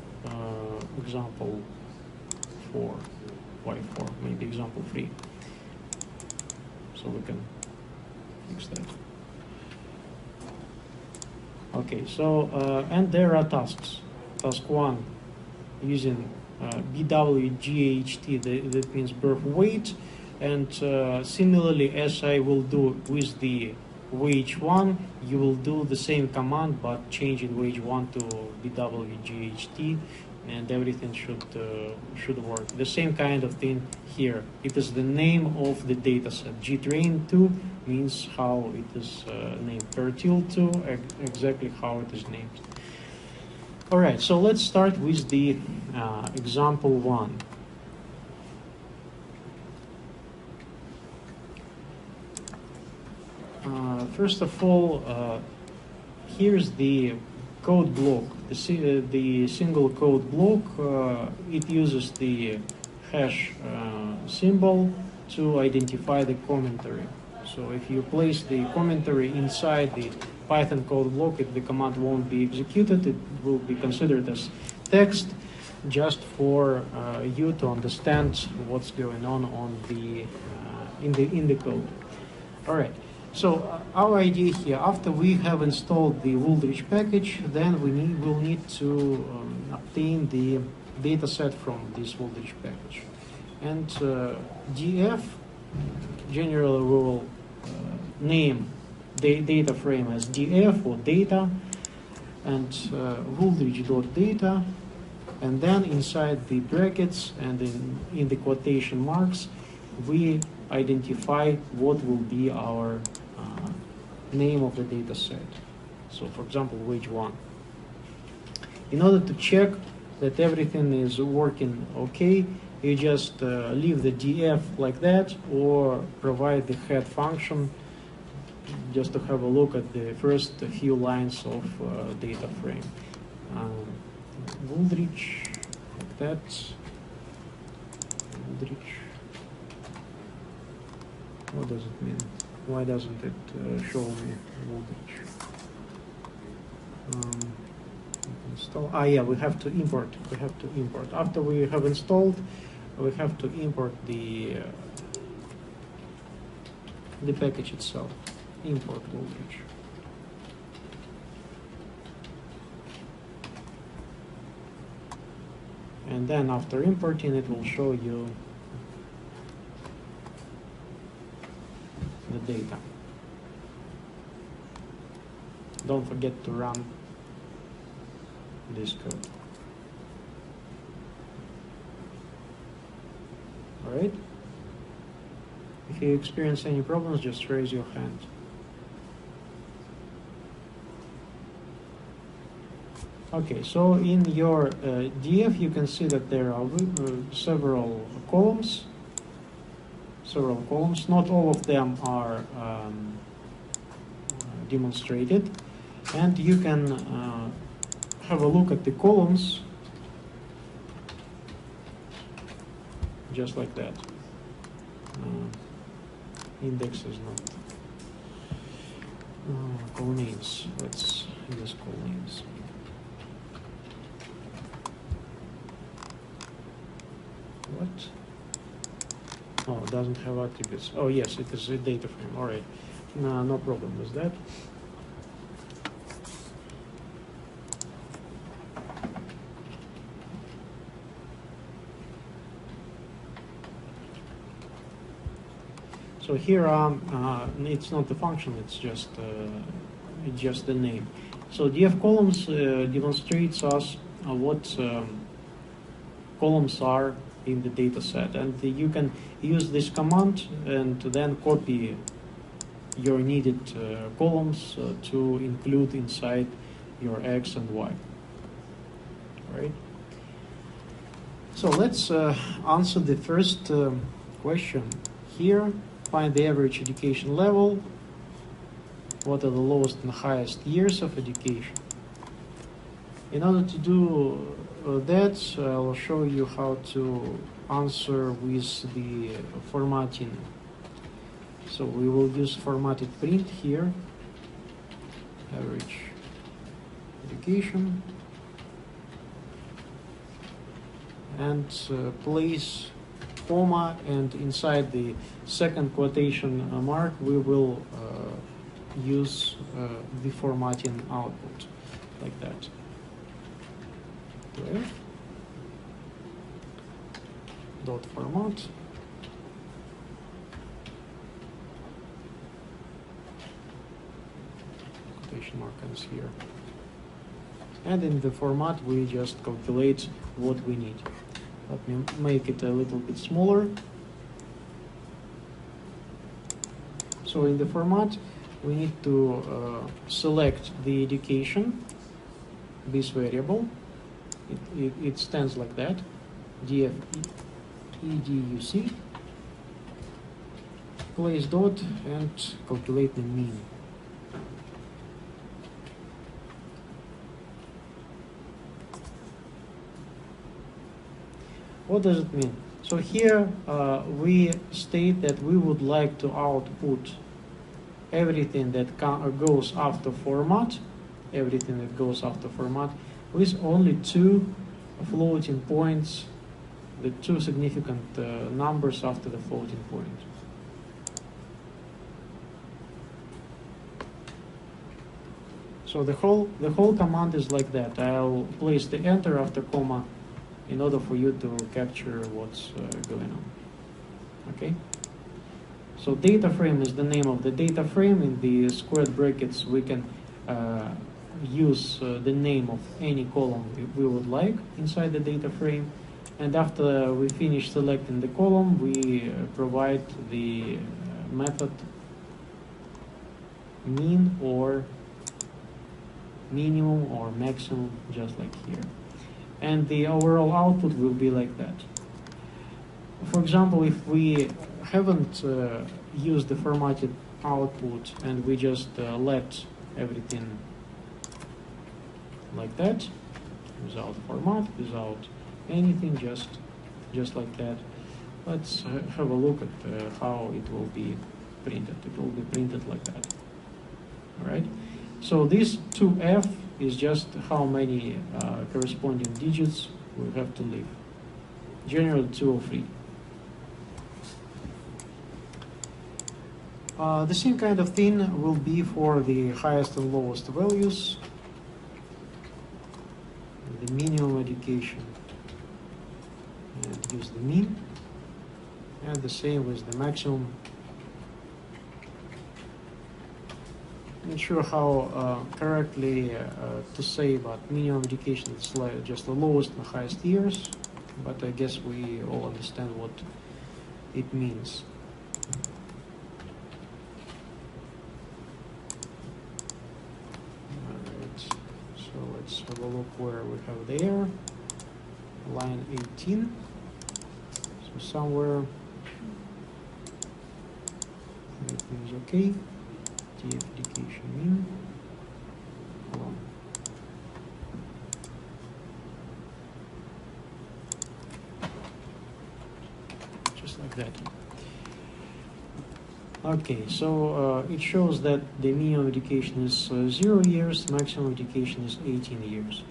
example 4, y4, maybe example 3. So we can fix that. Okay, so and there are tasks. Task 1 using BWGHT, that means birth weight, and similarly as I will do with the wage 1, you will do the same command but changing wage 1 to BWGHT, and everything should work. The same kind of thing here. It is the name of the dataset. GTrain2 means how it is named. Pertil2, exactly how it is named. All right, so let's start with the example 1. First of all, here's the code block, the single code block. It uses the hash symbol to identify the commentary. So if you place the commentary inside the Python code block, the command won't be executed. It will be considered as text, just for you to understand what's going on the in the code. All right. So our idea here, after we have installed the Wooldridge package, then we'll need to obtain the data set from this Wooldridge package. And df, generally we will name the data frame as df or data, and Wooldridge.data, and then inside the brackets and in the quotation marks, we identify what will be our name of the data set. So for example, wage 1. In order to check that everything is working okay, you just leave the df like that, or provide the head function just to have a look at the first few lines of data frame. Wooldridge, like that. Wooldridge. What does it mean? Why doesn't it show me Wooldridge? Install. Yeah, we have to import. We have to import. After we have installed, we have to import the package itself. Import Wooldridge. And then after importing, it will show you the data. Don't forget to run this code. All right? If you experience any problems, just raise your hand. Okay, so in your DF, you can see that there are several columns. Not all of them are demonstrated, and you can have a look at the columns just like that. Index is not call names. Let's use call names. What? Oh, it doesn't have attributes. Oh, yes, it is a data frame. All right. No problem with that. So here, it's not the function, it's just the name. So df columns demonstrates us what columns are in the data set, and you can use this command and then copy your needed columns to include inside your X and Y. All right. So let's answer the first question here, find the average education level, what are the lowest and highest years of education. In order to do that, I'll show you how to answer with the formatting. So we will use formatted print here, average education, and place comma, and inside the second quotation mark we will use the formatting output like that. Okay. Dot format. Quotation mark ends here. And in the format we just calculate what we need. Let me make it a little bit smaller. So in the format we need to select the education, this variable. It stands like that, df educ, place dot and calculate the mean. What does it mean? So here we state that we would like to output everything that goes after format, with only two floating points, the two significant numbers after the floating point. So the whole command is like that. I'll place the enter after comma in order for you to capture what's going on. Okay? So data frame is the name of the data frame. In the squared brackets we can use the name of any column we would like inside the data frame, and after we finish selecting the column we provide the method mean or minimum or maximum, just like here, and the overall output will be like that. For example, if we haven't used the formatted output and we just let everything like that, without format, without anything, just like that. Let's have a look at how it will be printed. It will be printed like that. All right. So this 2f is just how many corresponding digits we have to leave. Generally 2 or 3. The same kind of thing will be for the highest and lowest values. The minimum education, and use the mean, and the same with the maximum. Not sure how correctly to say, but minimum education is like just the lowest and highest years, but I guess we all understand what it means. Let's have a look where we have there. Line 18. So somewhere everything is okay. TF education mean. Just like that. Okay, so it shows that the minimum education is 0 years, maximum education is 18 years.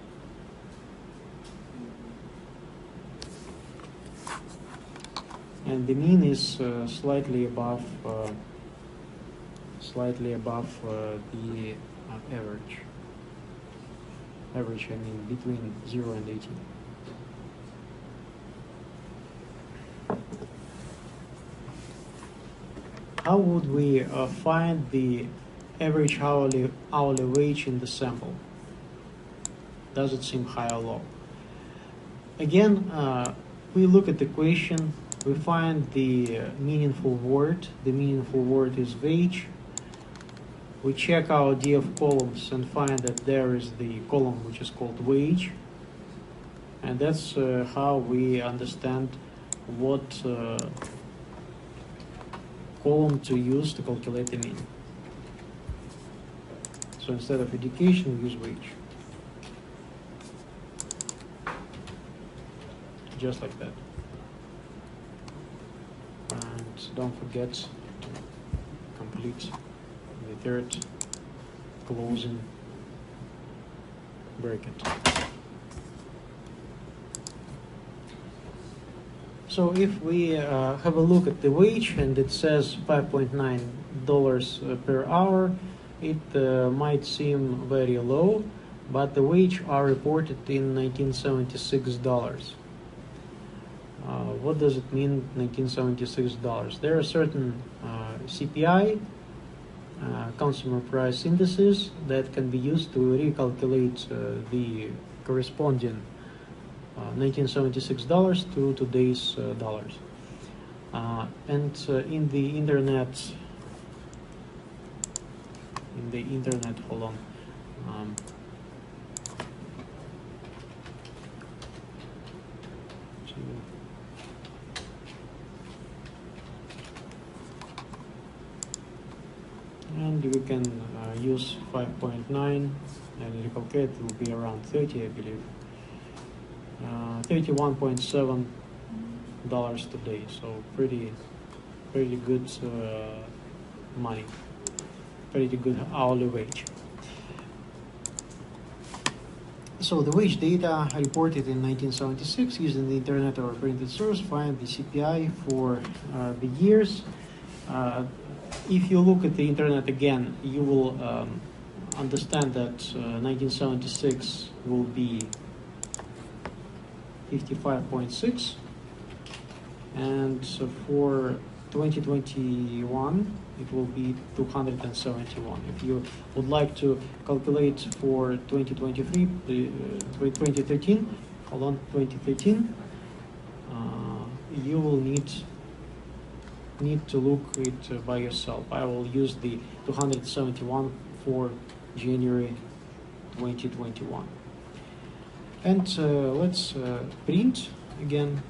And the mean is slightly above the average. Average, I mean, between 0 and 18. How would we find the average hourly wage in the sample? Does it seem high or low? Again, we look at the question, we find the meaningful word. The meaningful word is wage. We check our df columns and find that there is the column which is called wage. And that's how we understand what column to use to calculate the mean. So instead of education, we use wage. Just like that. And don't forget to complete the third closing bracket. So if we have a look at the wage and it says $5.9 per hour, it might seem very low, but the wage are reported in 1976 dollars. What does it mean, 1976 dollars? There are certain CPI, consumer price indices, that can be used to recalculate the corresponding 1976 dollars to today's dollars. And in the internet, hold on. And we can use 5.9 and recalculate. It will be around 30, I believe. $31.7 today, so pretty good money, pretty good hourly wage. So the wage data reported in 1976 using the internet or printed source, find the CPI for the years. If you look at the internet again, you will understand that 1976 will be 55.6, and so for 2021 it will be 271. If you would like to calculate for 2023, 2013, you will need to look it by yourself. I will use the 271 for January 2021. And let's print again.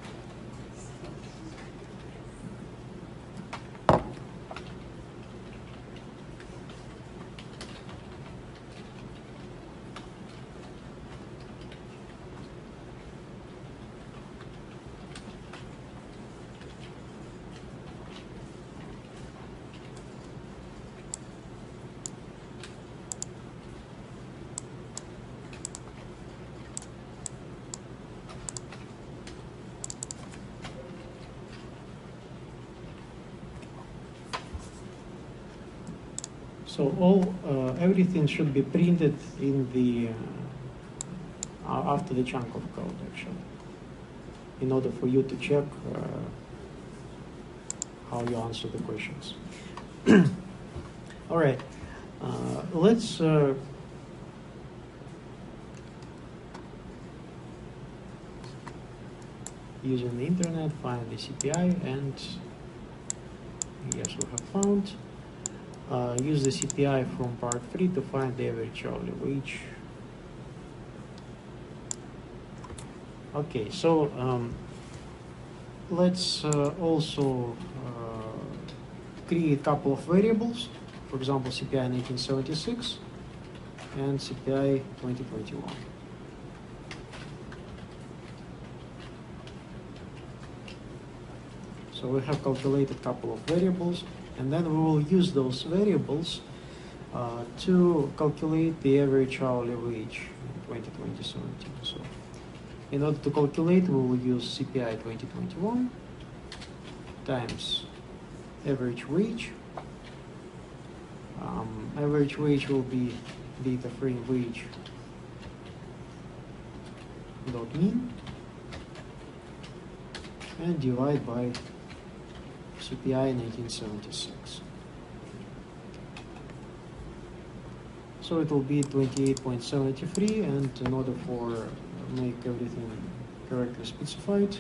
So everything should be printed in the after the chunk of code, actually, in order for you to check how you answer the questions. All right, let's using the internet find the CPI, and yes, we have found. Use the CPI from part 3 to find the average hourly wage. Okay, so let's also create a couple of variables. For example, CPI 1976 and CPI 2021. So we have calculated a couple of variables, and then we will use those variables to calculate the average hourly wage in 2017. So in order to calculate, we will use CPI 2021 times average wage. Average wage will be data frame wage dot mean, and divide by CPI 1976. So it will be 28.73, and in order for make everything correctly specified,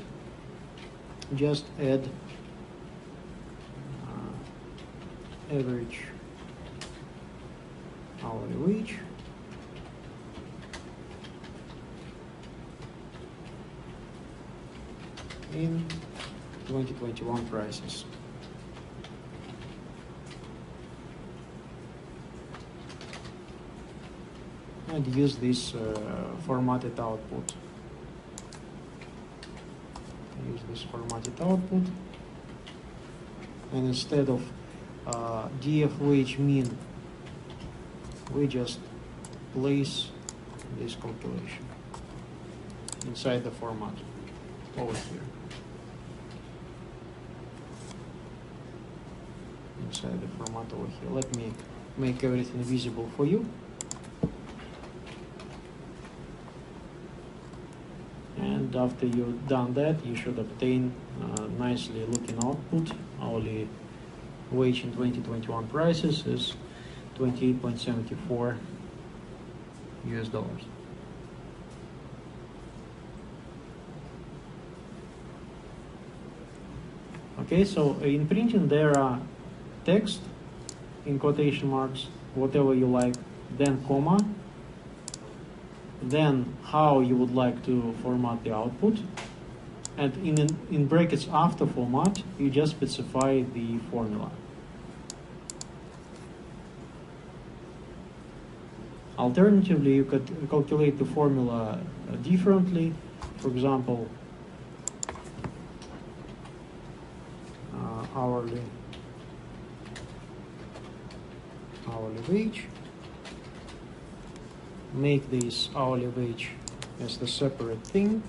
just add average hourly wage in 2021 prices. and use this formatted output. Use this formatted output, and instead of df wage mean, we just place this calculation inside the format over here. Inside the format over here. Let me make everything visible for you. And after you've done that, you should obtain nicely looking output. Hourly wage in 2021 prices is 28.74 US dollars. Okay, so in printing there are text in quotation marks, whatever you like, then comma, then how you would like to format the output, and in brackets after format you just specify the formula. Alternatively, you could calculate the formula differently. For example, hourly wage. Make this hourly wage as the separate thing,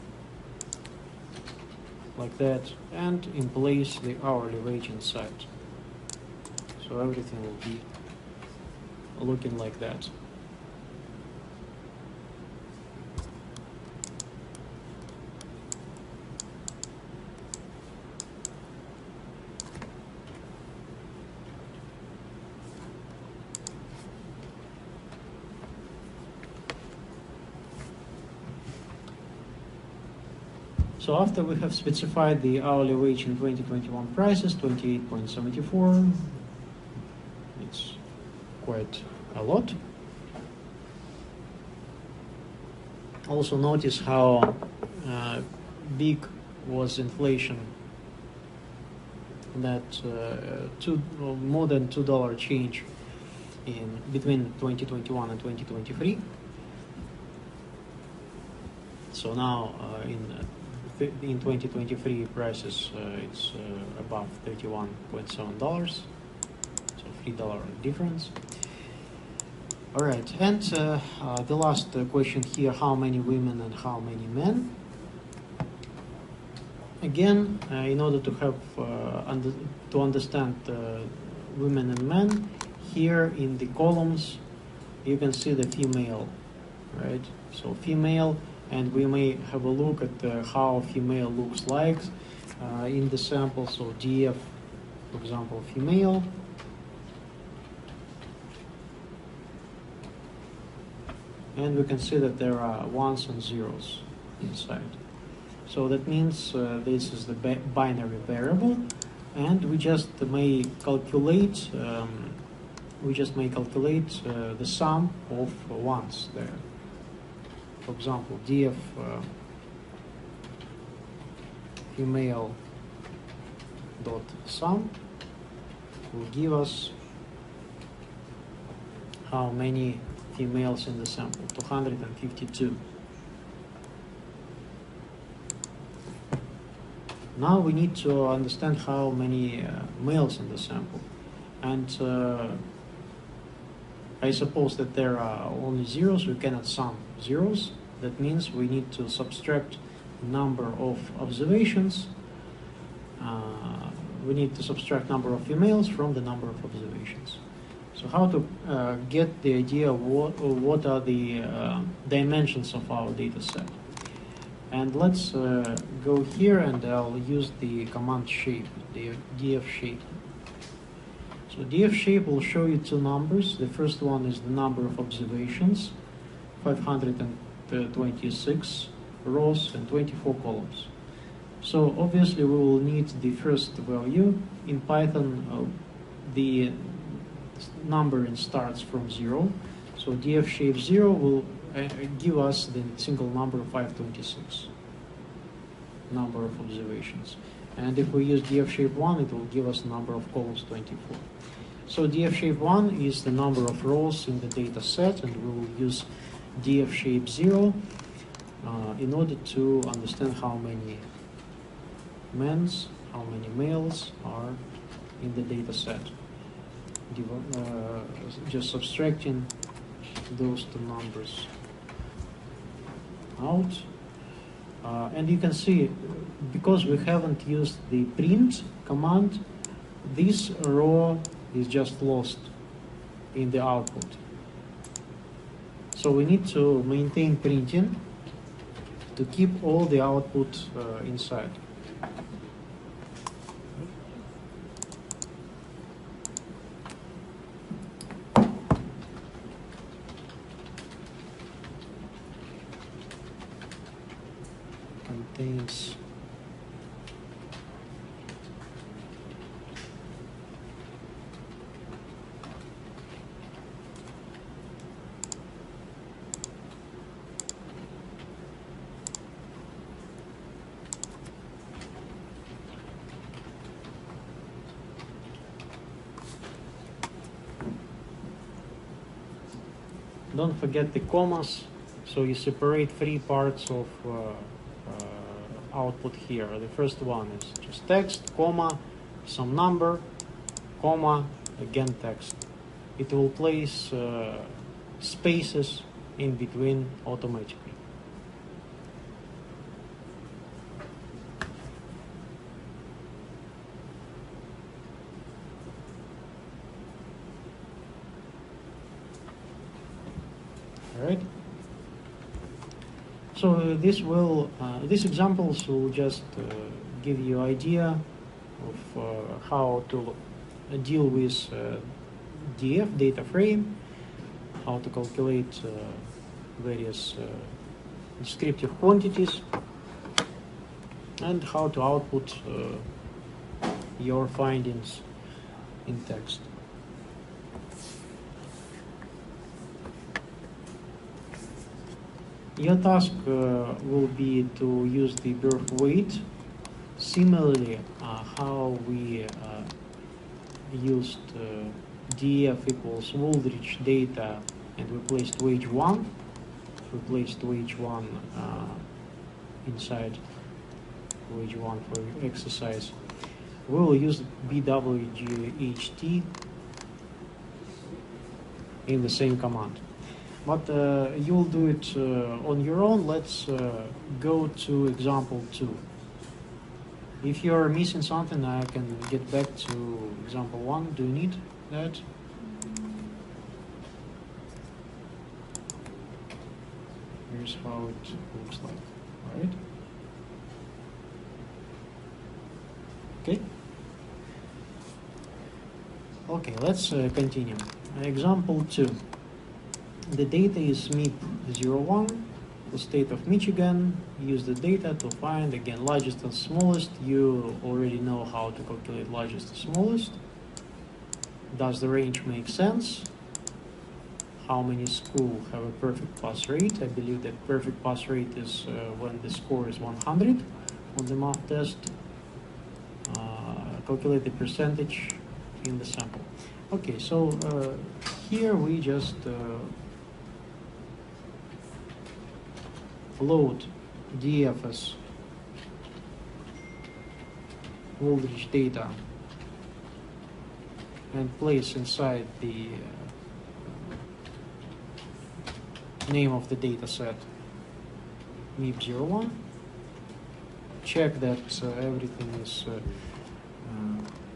like that, and in place the hourly wage inside. So everything will be looking like that. So after we have specified the hourly wage in 2021 prices, 28.74, it's quite a lot. Also notice how big was inflation, that more than $2 change in between 2021 and 2023. So now in 2023 prices, it's above $31.7, so $3 difference. All right, and the last question here: how many women and how many men? Again, in order to have to understand women and men, here in the columns you can see the female, right? So female. And we may have a look at how female looks like in the sample. So DF, for example, female. And we can see that there are ones and zeros inside. So that means this is the binary variable, and we just may calculate. The sum of ones there. For example, df female dot sum will give us how many females in the sample, 252. Now we need to understand how many males in the sample, and I suppose that there are only zeros. We cannot sum zeros. That means we need to subtract the number of observations. We need to subtract number of females from the number of observations. So how to get the idea of what are the dimensions of our data set? And let's go here, and I'll use the command shape, the df shape. So df shape will show you two numbers. The first one is the number of observations, 526 rows and 24 columns. So obviously we will need the first value. In Python, the number starts from 0. So df shape 0 will give us the single number 526, number of observations. And if we use df shape 1, it will give us the number of columns 24. So df shape 1 is the number of rows in the data set, and we will use df shape 0 in order to understand how many men's, how many males are in the data set. Just subtracting those two numbers out. And you can see, because we haven't used the print command, this row is just lost in the output. So we need to maintain printing to keep all the output inside. Contains Don't forget the commas, so you separate three parts of output here. The first one is just text, comma, some number, comma, again text. It will place spaces in between automatically. Alright. So these examples will just give you idea of how to deal with DF, data frame, how to calculate various descriptive quantities, and how to output your findings in text. Your task will be to use the birth weight. Similarly, how we used df equals Wooldridge data and we placed wage 1. We placed wage 1 inside wage 1 for exercise. We will use bwght in the same command. But you'll do it on your own. Let's go to example 2. If you're missing something, I can get back to example 1. Do you need that? Here's how it looks like, right? Okay. Okay, let's continue. Example 2. The data is MIP01, the state of Michigan. Use the data to find, again, largest and smallest. You already know how to calculate largest and smallest. Does the range make sense? How many schools have a perfect pass rate? I believe that perfect pass rate is when the score is 100 on the math test. Calculate the percentage in the sample. Okay, so here we just load DFS Wooldridge data and place inside the name of the data set MIP01. Check that everything is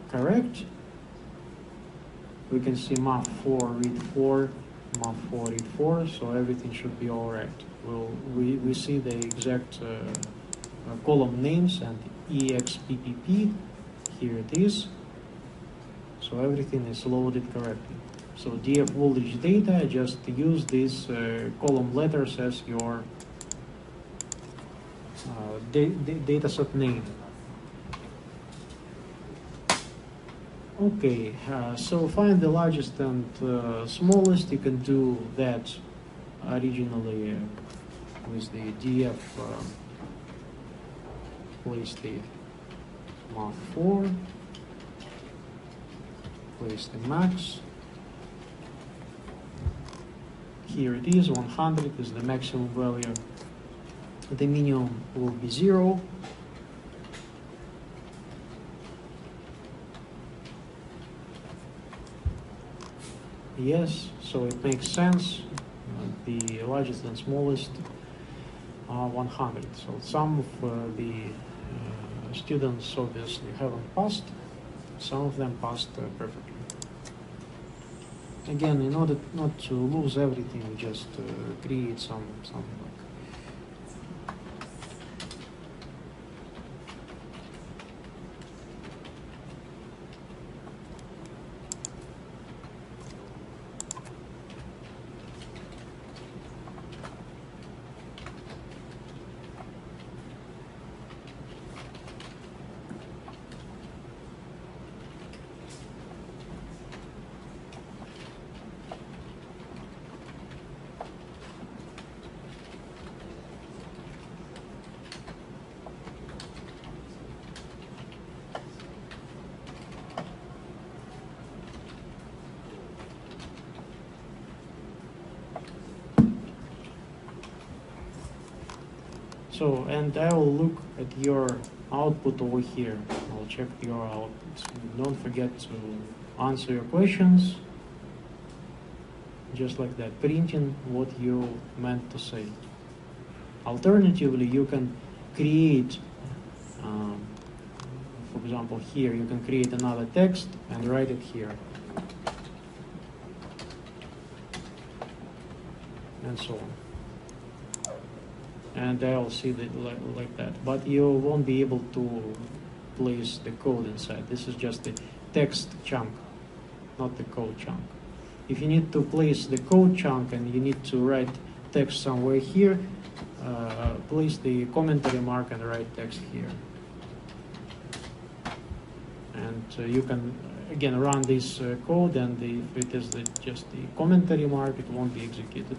correct. We can see MAP4 read 4, MAP4 read 4, so everything should be all right. We see the exact column names and EXPPP. Here it is. So everything is loaded correctly. So DF Wooldridge data, just use these column letters as your dataset name. Okay, so find the largest and smallest. You can do that originally with the DF, place the MAP4, place the max. here it is, 100 is the maximum value. The minimum will be 0. Yes, so it makes sense. The largest and smallest are 100. So some of the students obviously haven't passed. Some of them passed perfectly. Again, in order not to lose everything, we just create some So, and I will look at your output over here. I'll check your output. Don't forget to answer your questions. Just like that, printing what you meant to say. Alternatively, you can create, for example, here, you can create another text and write it here. And so on. And I'll see that like that. But you won't be able to place the code inside. This is just the text chunk, not the code chunk. If you need to place the code chunk and you need to write text somewhere here, place the commentary mark and write text here. And you can, again, run this code, and if it is just the commentary mark, it won't be executed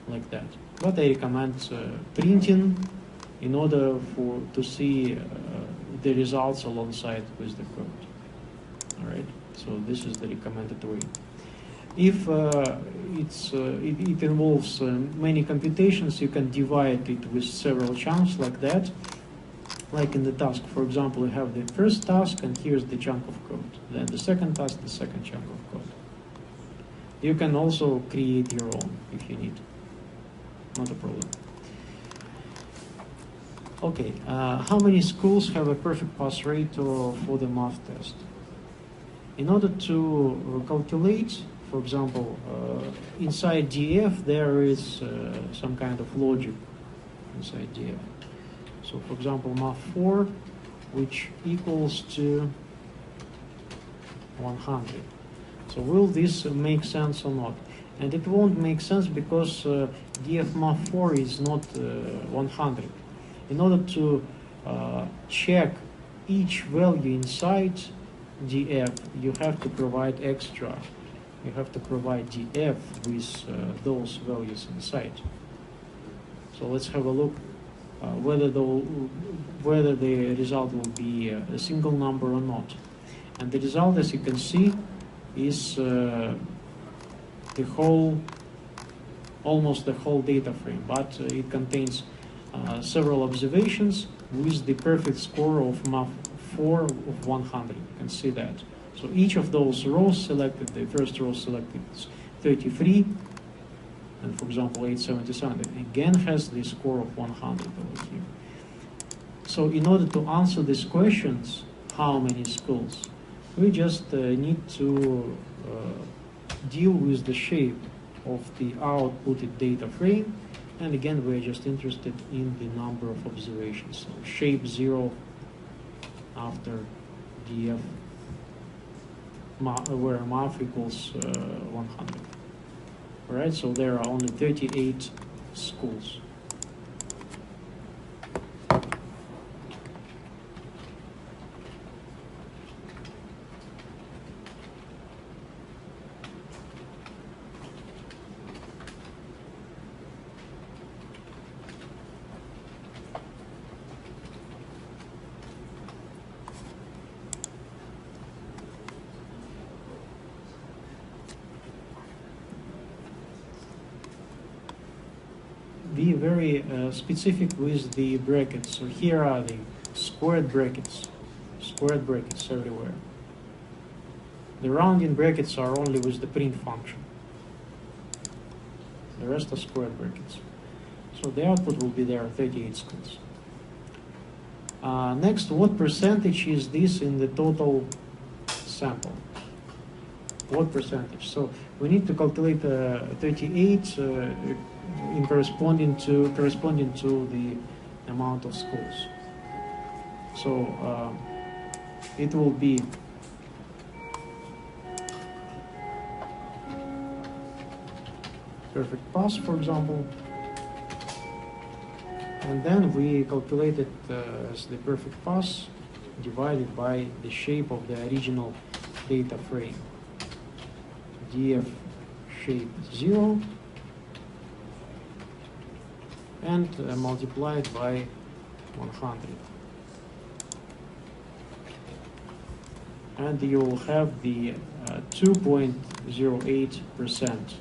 like that. But I recommend printing in order to see the results alongside with the code. All right, so this is the recommended way. If it involves many computations, you can divide it with several chunks like that. Like in the task, for example, you have the first task, and here's the chunk of code. Then the second task, the second chunk of code. You can also create your own if you need. Not a problem. Okay, how many schools have a perfect pass rate for the math test? In order to calculate, for example, inside DF there is some kind of logic inside DF. So for example, math 4, which equals to 100. So will this make sense or not? And it won't make sense because DF math 4 is not 100. In order to check each value inside DF, you have to provide extra. You have to provide DF with those values inside. So let's have a look whether the result will be a single number or not. And the result, as you can see, is almost the whole data frame, but it contains several observations with the perfect score of math 4 of 100. You can see that. So each of those rows selected, the first row selected is 33, and for example 877 again has the score of 100 over here. So in order to answer these questions, how many schools, we just need to deal with the shape of the outputted data frame, and again we're just interested in the number of observations. So shape 0 after DF, where math equals 100. All right, so there are only 38 schools. be very specific with the brackets. So here are the squared brackets everywhere. The rounding brackets are only with the print function. The rest are squared brackets. So the output will be there, 38 squares. Next, what percentage is this in the total sample? What percentage? So we need to calculate 38 in corresponding to the amount of schools. So it will be perfect pass, for example, and then we calculate it as the perfect pass divided by the shape of the original data frame. DF shape 0 and multiplied by 100. And you will have the 2.08%.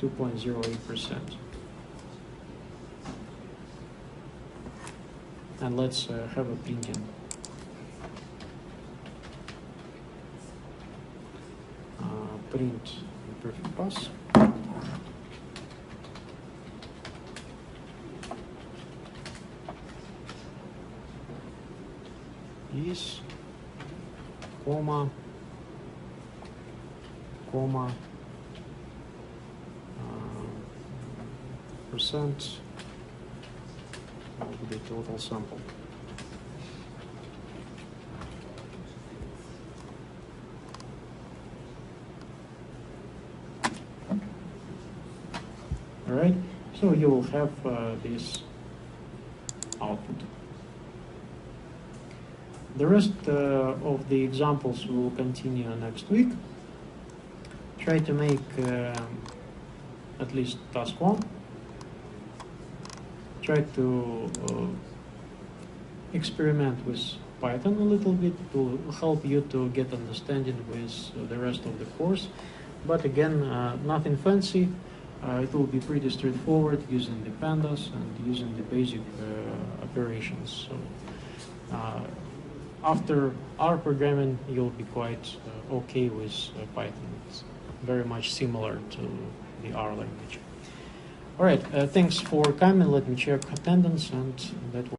2.08%. And let's have a printing. Print the perfect pass. Is comma percent of the total sample. All right, so you will have this output. The rest of the examples will continue next week. Try to make at least task 1. Try to experiment with Python a little bit to help you to get understanding with the rest of the course. But again, nothing fancy. It will be pretty straightforward using the pandas and using the basic operations. So after R programming, you'll be quite okay with Python. It's very much similar to the R language. All right, thanks for coming. Let me check attendance, and that will